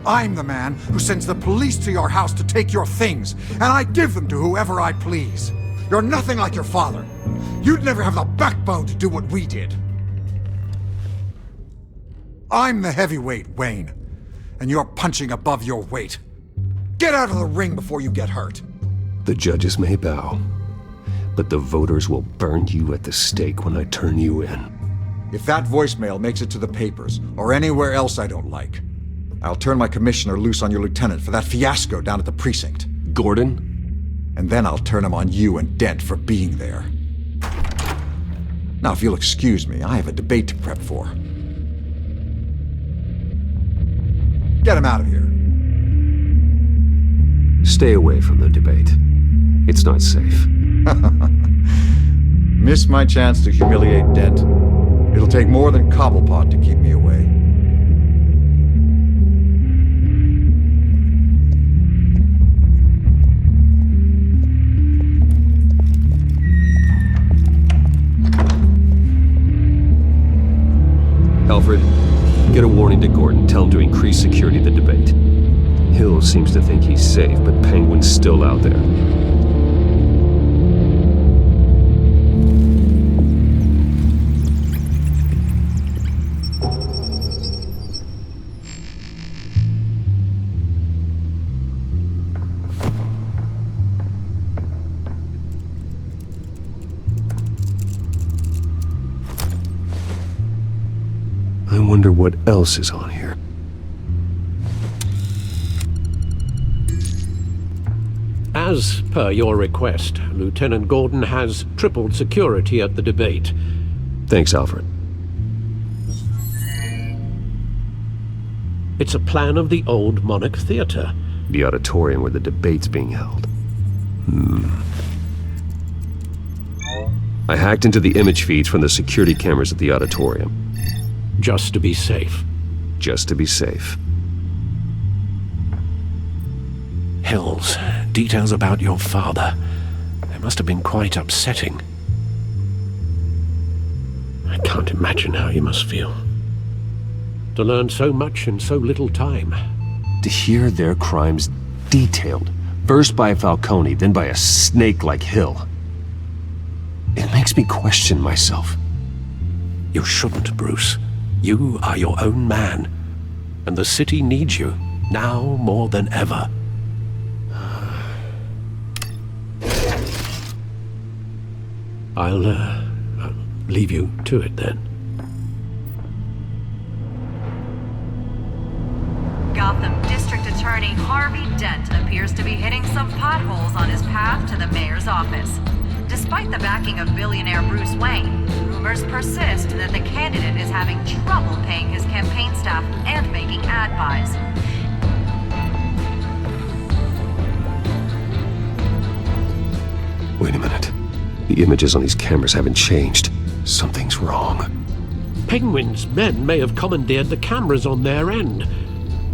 [SPEAKER 16] I'm the man who sends the police to your house to take your things, and I give them to whoever I please. You're nothing like your father. You'd never have the backbone to do what we did. I'm the heavyweight, Wayne, and you're punching above your weight. Get out of the ring before you get hurt.
[SPEAKER 9] The judges may bow, but the voters will burn you at the stake when I turn you in.
[SPEAKER 16] If that voicemail makes it to the papers, or anywhere else I don't like, I'll turn my commissioner loose on your lieutenant for that fiasco down at the precinct.
[SPEAKER 9] Gordon?
[SPEAKER 16] And then I'll turn him on you and Dent for being there. Now, if you'll excuse me, I have a debate to prep for. Get him out of here.
[SPEAKER 9] Stay away from the debate. It's not safe.
[SPEAKER 16] Miss my chance to humiliate Dent. It'll take more than Cobblepot to keep me away.
[SPEAKER 9] Alfred, get a warning to Gordon. Tell him to increase security at the debate. Hill seems to think he's safe, but Penguin's still out there. I wonder what else is on here.
[SPEAKER 8] As per your request, Lieutenant Gordon has tripled security at the debate.
[SPEAKER 9] Thanks, Alfred.
[SPEAKER 8] It's a plan of the old Monarch Theater.
[SPEAKER 9] The auditorium where the debate's being held. I hacked into the image feeds from the security cameras at the auditorium.
[SPEAKER 8] Just to be safe.
[SPEAKER 9] Just to be safe.
[SPEAKER 8] Hills, details about your father. They must have been quite upsetting. I can't imagine how you must feel. To learn so much in so little time.
[SPEAKER 9] To hear their crimes detailed, first by Falcone, then by a snake like Hill. It makes me question myself.
[SPEAKER 8] You shouldn't, Bruce. You are your own man. And the city needs you, now more than ever. I'll leave you to it then.
[SPEAKER 18] Gotham District Attorney Harvey Dent appears to be hitting some potholes on his path to the mayor's office. Despite the backing of billionaire Bruce Wayne, rumors persist that the candidate is having trouble paying his campaign staff and making ad buys.
[SPEAKER 9] Wait a minute. The images on these cameras haven't changed. Something's wrong.
[SPEAKER 8] Penguin's men may have commandeered the cameras on their end.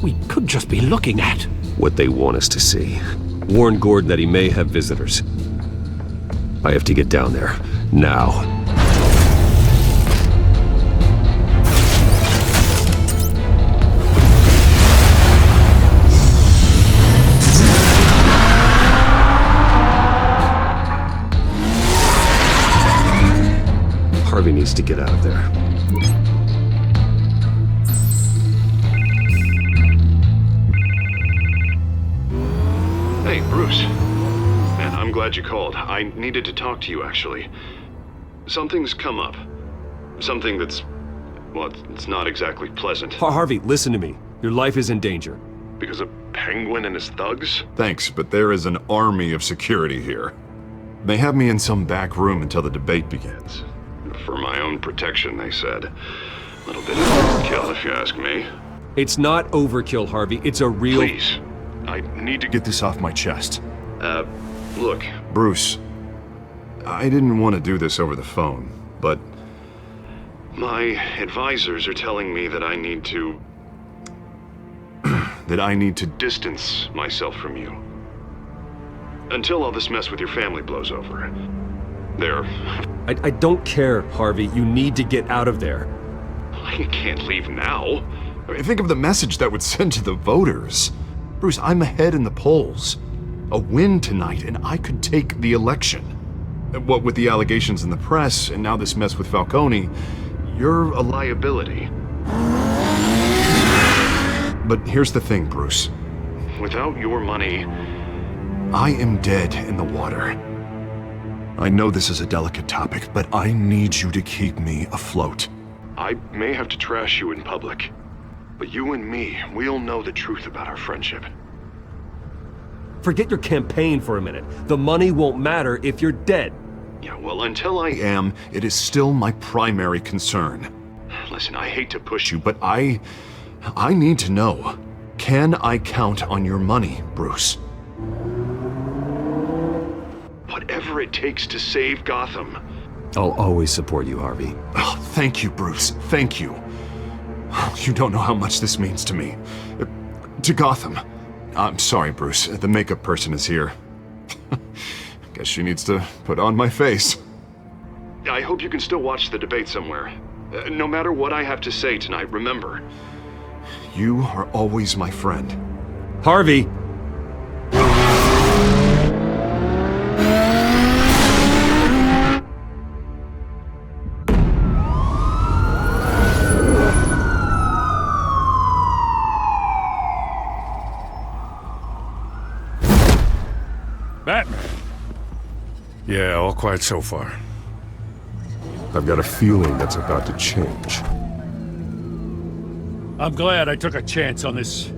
[SPEAKER 8] We could just be looking at
[SPEAKER 9] what they want us to see. Warn Gordon that he may have visitors. I have to get down there, now. Harvey needs to get out of there.
[SPEAKER 2] Hey, Bruce. Man, I'm glad you called. I needed to talk to you, actually. Something's come up. Something that's... well, it's not exactly pleasant.
[SPEAKER 9] Harvey, listen to me. Your life is in danger.
[SPEAKER 2] Because of Penguin and his thugs? Thanks, but there is an army of security here. They have me in some back room until the debate begins. For my own protection, they said. A little bit of overkill, if you ask me.
[SPEAKER 9] It's not overkill, Harvey. It's a real...
[SPEAKER 2] Please. I need to get this off my chest. Look, Bruce. I didn't want to do this over the phone, but... my advisors are telling me that I need to... that I need to distance myself from you. Until all this mess with your family blows over. There.
[SPEAKER 9] I don't care, Harvey. You need to get out of there.
[SPEAKER 2] I can't leave now. I mean, think of the message that would send to the voters. Bruce, I'm ahead in the polls. A win tonight, and I could take the election. What with the allegations in the press, and now this mess with Falcone, you're a liability. But here's the thing, Bruce. Without your money, I am dead in the water. I know this is a delicate topic, but I need you to keep me afloat. I may have to trash you in public, but you and me, we'll know the truth about our friendship.
[SPEAKER 9] Forget your campaign for a minute. The money won't matter if you're dead.
[SPEAKER 2] Yeah, well, until I am, it is still my primary concern. Listen, I hate to push you, but I need to know. Can I count on your money, Bruce? Whatever it takes to save Gotham.
[SPEAKER 9] I'll always support you, Harvey.
[SPEAKER 2] Oh, thank you, Bruce. Thank you. You don't know how much this means to me. To Gotham. I'm sorry, Bruce. The makeup person is here. Guess she needs to put on my face. I hope you can still watch the debate somewhere. No matter what I have to say tonight, remember, you are always my friend.
[SPEAKER 9] Harvey!
[SPEAKER 4] Batman. Yeah, all quiet so far.
[SPEAKER 7] I've got a feeling that's about to change.
[SPEAKER 4] I'm glad I took a chance on this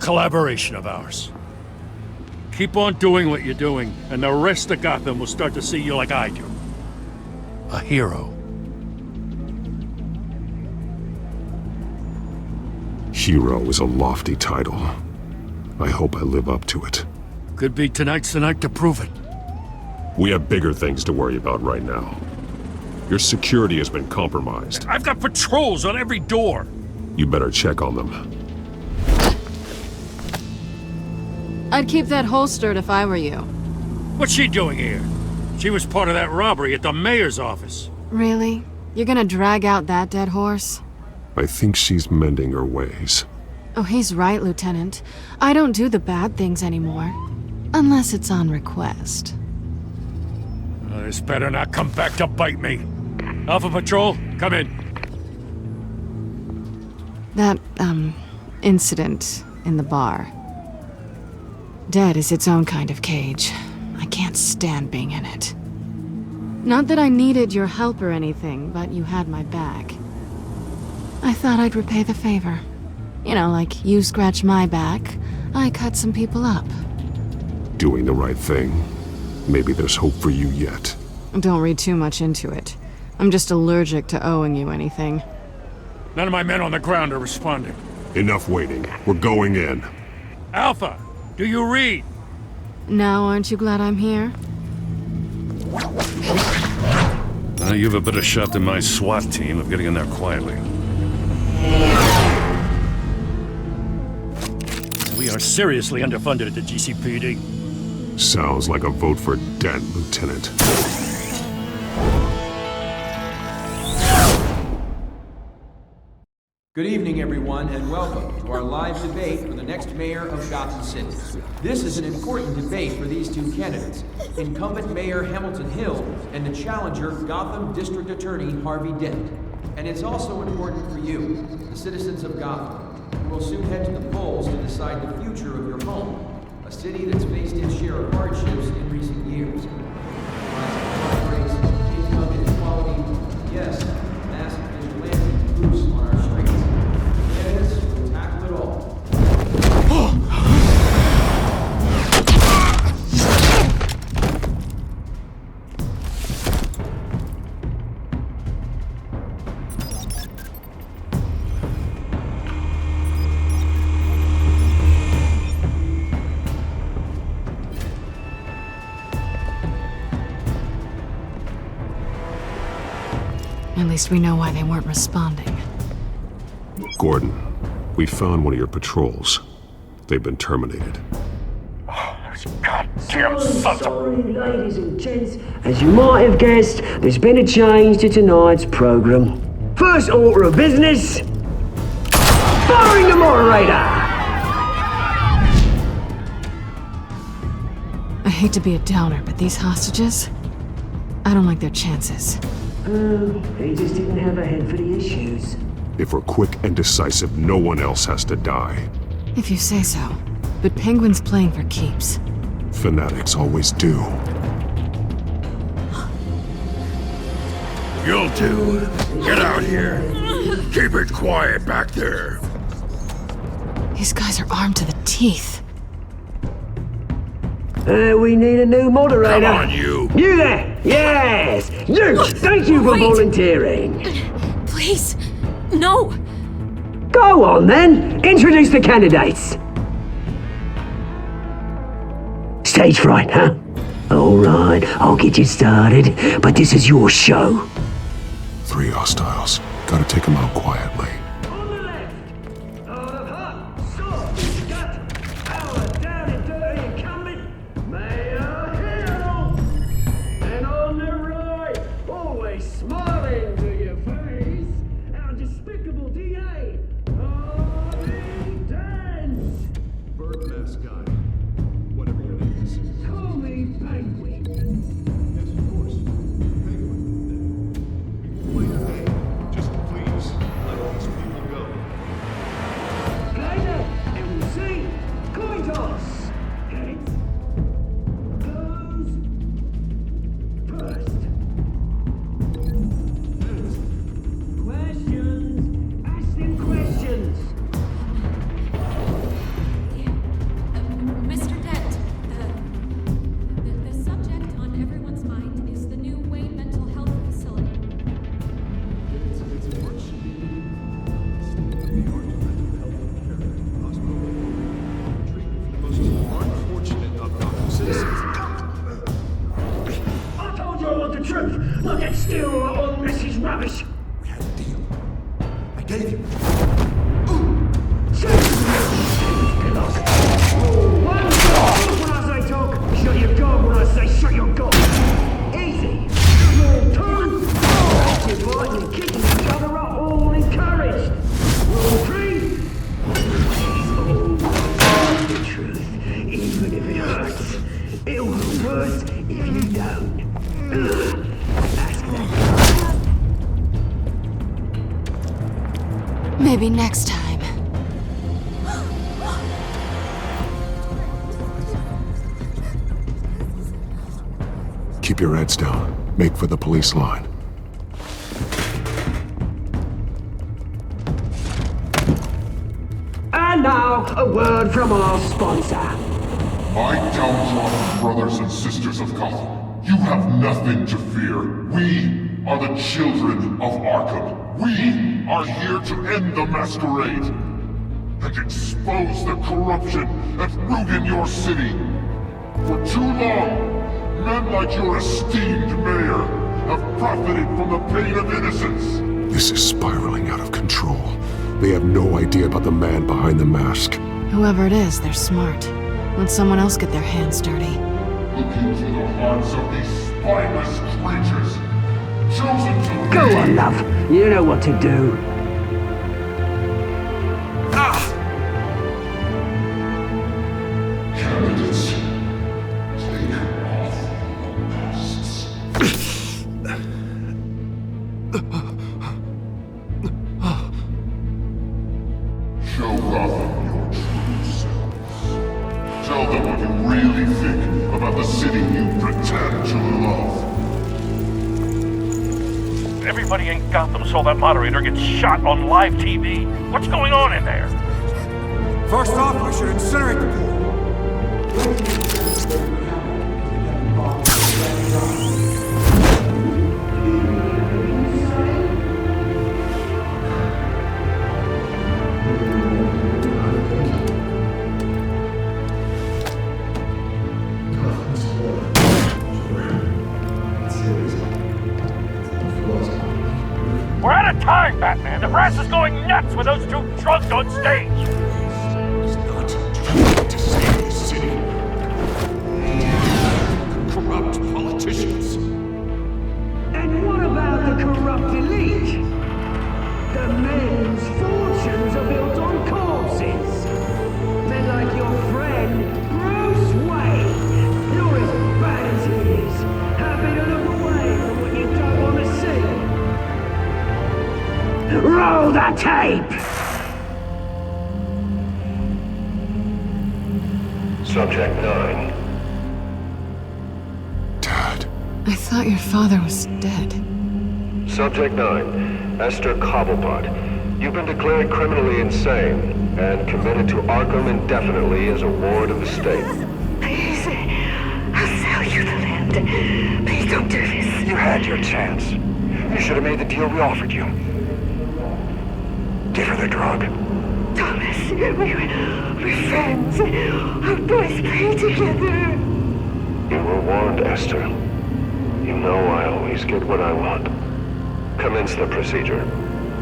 [SPEAKER 4] collaboration of ours. Keep on doing what you're doing, and the rest of Gotham will start to see you like I do. A hero.
[SPEAKER 7] Hero is a lofty title. I hope I live up to it.
[SPEAKER 4] Could be tonight's the night to prove it.
[SPEAKER 7] We have bigger things to worry about right now. Your security has been compromised.
[SPEAKER 4] I've got patrols on every door.
[SPEAKER 7] You better check on them.
[SPEAKER 5] I'd keep that holstered if I were you.
[SPEAKER 4] What's she doing here? She was part of that robbery at the mayor's office.
[SPEAKER 5] Really? You're gonna drag out that dead horse?
[SPEAKER 7] I think she's mending her ways.
[SPEAKER 5] Oh, he's right, Lieutenant. I don't do the bad things anymore. Unless it's on request.
[SPEAKER 4] This better not come back to bite me. Alpha Patrol, come in.
[SPEAKER 5] That, incident in the bar. Dead is its own kind of cage. I can't stand being in it. Not that I needed your help or anything, but you had my back. I thought I'd repay the favor. You know, like you scratch my back, I cut some people up.
[SPEAKER 7] Doing the right thing. Maybe there's hope for you yet.
[SPEAKER 5] Don't read too much into it. I'm just allergic to owing you anything.
[SPEAKER 4] None of my men on the ground are responding.
[SPEAKER 7] Enough waiting. We're going in.
[SPEAKER 4] Alpha, do you read?
[SPEAKER 5] Now aren't you glad I'm here?
[SPEAKER 4] You've a better shot than my SWAT team of getting in there quietly. We are seriously underfunded at the GCPD.
[SPEAKER 7] Sounds like a vote for Dent, Lieutenant.
[SPEAKER 19] Good evening, everyone, and welcome to our live debate for the next mayor of Gotham City. This is an important debate for these two candidates, incumbent Mayor Hamilton Hill and the challenger Gotham District Attorney Harvey Dent. And it's also important for you, the citizens of Gotham, who will soon head to the polls to decide the future of your home, a city that's faced its share of hardships in recent years. Rising crime rates, income inequality, yes, massive vigilante loose on our streets. Candidates will tackle it all.
[SPEAKER 5] At least we know why they weren't responding.
[SPEAKER 7] Gordon, we found one of your patrols. They've been terminated.
[SPEAKER 4] Goddamn sons
[SPEAKER 20] Sorry, ladies and gents. As you might have guessed, there's been a change to tonight's program. First order of business, firing the moderator!
[SPEAKER 5] I hate to be a downer, but these hostages, I don't like their chances.
[SPEAKER 20] He just didn't have a head for the issues.
[SPEAKER 7] If we're quick and decisive, no one else has to die.
[SPEAKER 5] If you say so. But Penguin's playing for keeps.
[SPEAKER 7] Fanatics always do.
[SPEAKER 11] You'll do. Get out here. Keep it quiet back there.
[SPEAKER 5] These guys are armed to the teeth.
[SPEAKER 20] We need a new moderator.
[SPEAKER 11] Come on, you.
[SPEAKER 20] You there! Yes! You! Thank you for volunteering.
[SPEAKER 3] Please, no.
[SPEAKER 20] Go on then. Introduce the candidates. Stage fright, huh? All right, I'll get you started, but this is your show.
[SPEAKER 7] 3 hostiles. Gotta take them out quietly. gave you.
[SPEAKER 20] When I say talk, shut your gob. When I say shut your gob. Easy. Rule 2. Dividing and kicking each other are all encouraged. Rule 3. Always the truth, even if it hurts. It'll be worse if you don't. Ask that.
[SPEAKER 5] Maybe next time.
[SPEAKER 7] Keep your heads down. Make for the police line.
[SPEAKER 20] And now, a word from our sponsor.
[SPEAKER 21] My downtrodden brothers and sisters of Gotham, you have nothing to fear. We are the children of Arkham. We are here to end the masquerade and expose the corruption at root in your city. For too long, men like your esteemed mayor have profited from the pain of innocence.
[SPEAKER 7] This is spiraling out of control. They have no idea about the man behind the mask.
[SPEAKER 5] Whoever it is, they're smart. Let someone else get their hands dirty.
[SPEAKER 21] Look into the hearts of these spineless creatures, chosen to
[SPEAKER 20] Go
[SPEAKER 21] lead.
[SPEAKER 20] on, love. You know what to do.
[SPEAKER 21] Candidates, take off your masks. Show Gotham your true selves. Tell them what you really think about the city you pretend to love.
[SPEAKER 22] Everybody in Gotham saw that moderator get shot on live TV. What's going on in there?
[SPEAKER 15] First off, we should incinerate the pool.
[SPEAKER 22] We're out of time, Batman. The brass is going nuts with those two drunks on stage.
[SPEAKER 21] To save the city. Corrupt politicians.
[SPEAKER 20] And what about the corrupt elite? The men's fortunes are built on corpses. Men like your friend, Bruce Wayne. You're as bad as he is. Happy to look away from what you don't want to see. Roll the tape!
[SPEAKER 23] Subject 9.
[SPEAKER 5] I thought your father was dead.
[SPEAKER 23] Subject 9. Esther Cobblepot. You've been declared criminally insane and committed to Arkham indefinitely as a ward of the state.
[SPEAKER 20] Please, I'll sell you the land. Please don't do this.
[SPEAKER 15] You had your chance. You should have made the deal we offered you. Give her the drug.
[SPEAKER 20] Thomas, we're friends. Our boys play together.
[SPEAKER 23] You were warned, Esther. You know I always get what I want. Commence the procedure.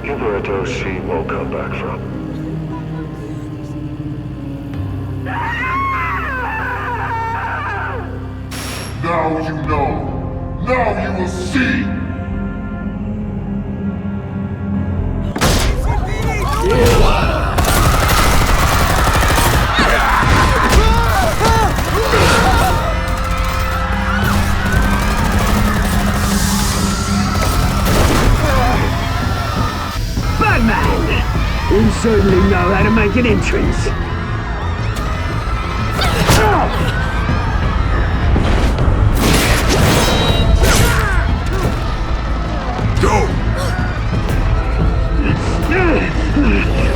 [SPEAKER 23] Give her a dose she won't come back from.
[SPEAKER 21] Now you know. Now you will see.
[SPEAKER 20] Batman! You certainly know how to make an entrance.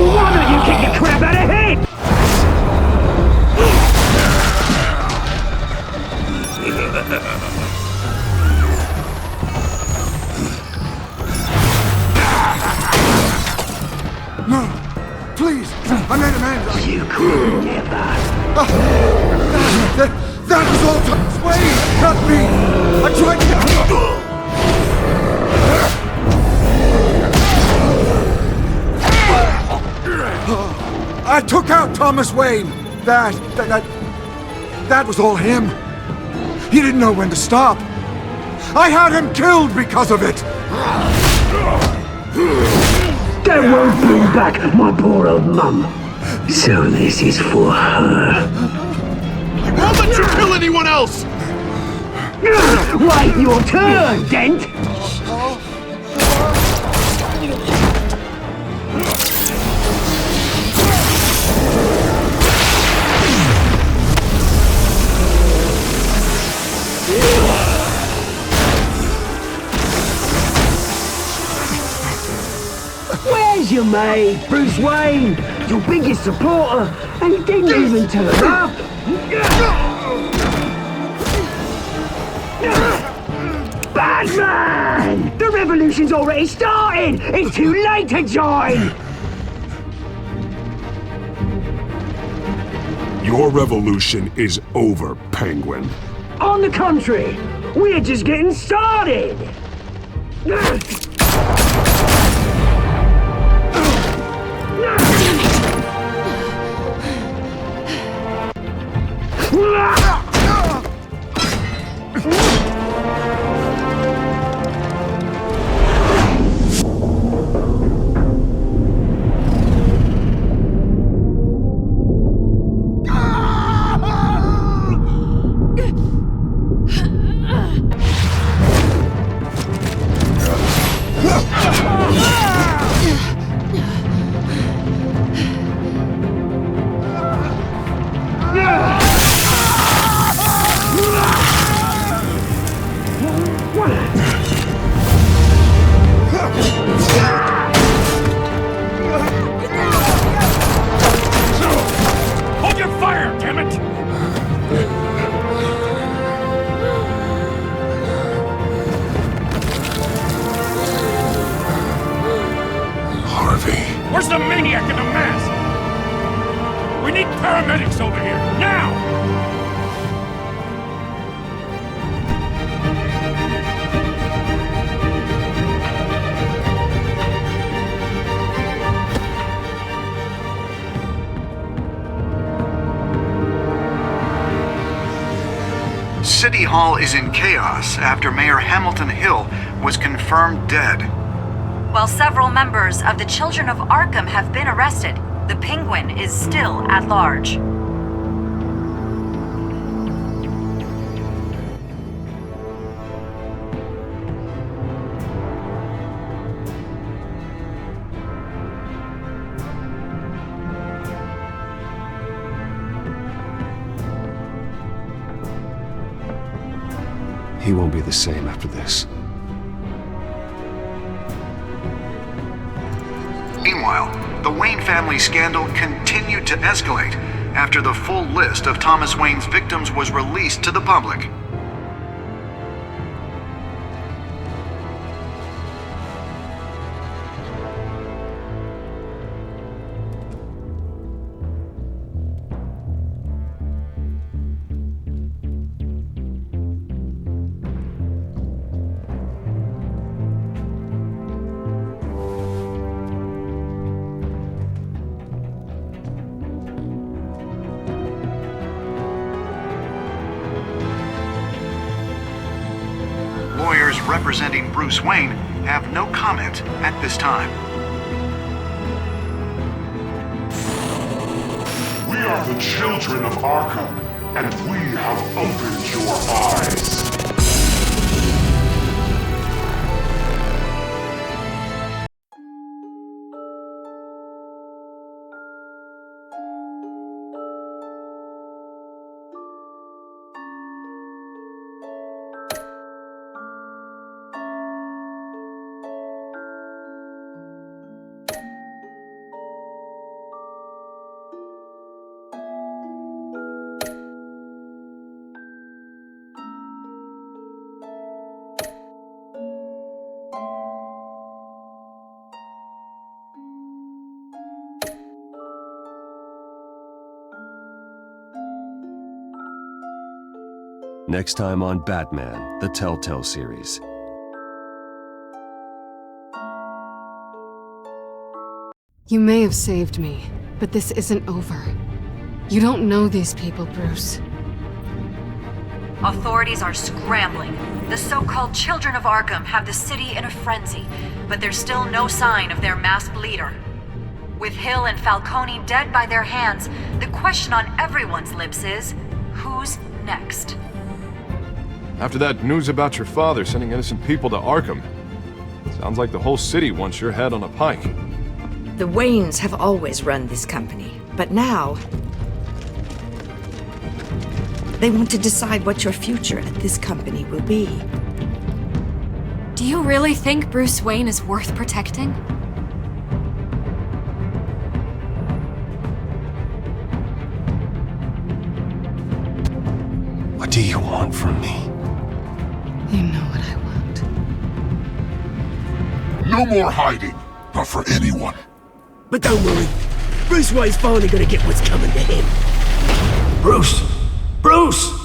[SPEAKER 20] Why don't you kick the crap out of him?
[SPEAKER 15] No, please, I made amends.
[SPEAKER 20] You couldn't get that.
[SPEAKER 15] That was all Thomas Wayne, not me. I tried to...
[SPEAKER 16] I took out Thomas Wayne! That was all him. He didn't know when to stop. I had him killed because of it!
[SPEAKER 20] That won't bring back my poor old mum. So this is for her.
[SPEAKER 2] I won't let you kill anyone else!
[SPEAKER 20] Wait your turn, Dent! Where's your mate, Bruce Wayne? Your biggest supporter, and he didn't even turn up. Batman! The revolution's already started! It's too late to join!
[SPEAKER 7] Your revolution is over, Penguin.
[SPEAKER 20] On the contrary, we're just getting started!
[SPEAKER 22] Hold your fire, damn it!
[SPEAKER 7] Harvey.
[SPEAKER 22] Where's the maniac in the mask? We need paramedics over here, now!
[SPEAKER 10] City Hall is in chaos after Mayor Hamilton Hill was confirmed dead.
[SPEAKER 18] While several members of the Children of Arkham have been arrested, the Penguin is still at large.
[SPEAKER 9] He won't be the same after this.
[SPEAKER 10] Meanwhile, the Wayne family scandal continued to escalate after the full list of Thomas Wayne's victims was released to the public. Lawyers representing Bruce Wayne have no comment at this time.
[SPEAKER 21] We are the children of Arkham, and we have opened your eyes.
[SPEAKER 9] Next time on Batman, the Telltale series.
[SPEAKER 5] You may have saved me, But this isn't over. You don't know these people, Bruce.
[SPEAKER 18] Authorities are scrambling. The so-called Children of Arkham have the city in a frenzy, but there's still no sign of their masked leader. With Hill and Falcone dead by their hands, the question on everyone's lips is, who's next?
[SPEAKER 1] After that news about your father sending innocent people to Arkham, sounds like the whole city wants your head on a pike.
[SPEAKER 12] The Waynes have always run this company, but now they want to decide what your future at this company will be.
[SPEAKER 3] Do you really think Bruce Wayne is worth protecting?
[SPEAKER 9] What do you want from me?
[SPEAKER 5] You know what I want.
[SPEAKER 21] No more hiding. Not for anyone.
[SPEAKER 20] But don't worry. Bruce Wayne's finally gonna get what's coming to him.
[SPEAKER 9] Bruce! Bruce!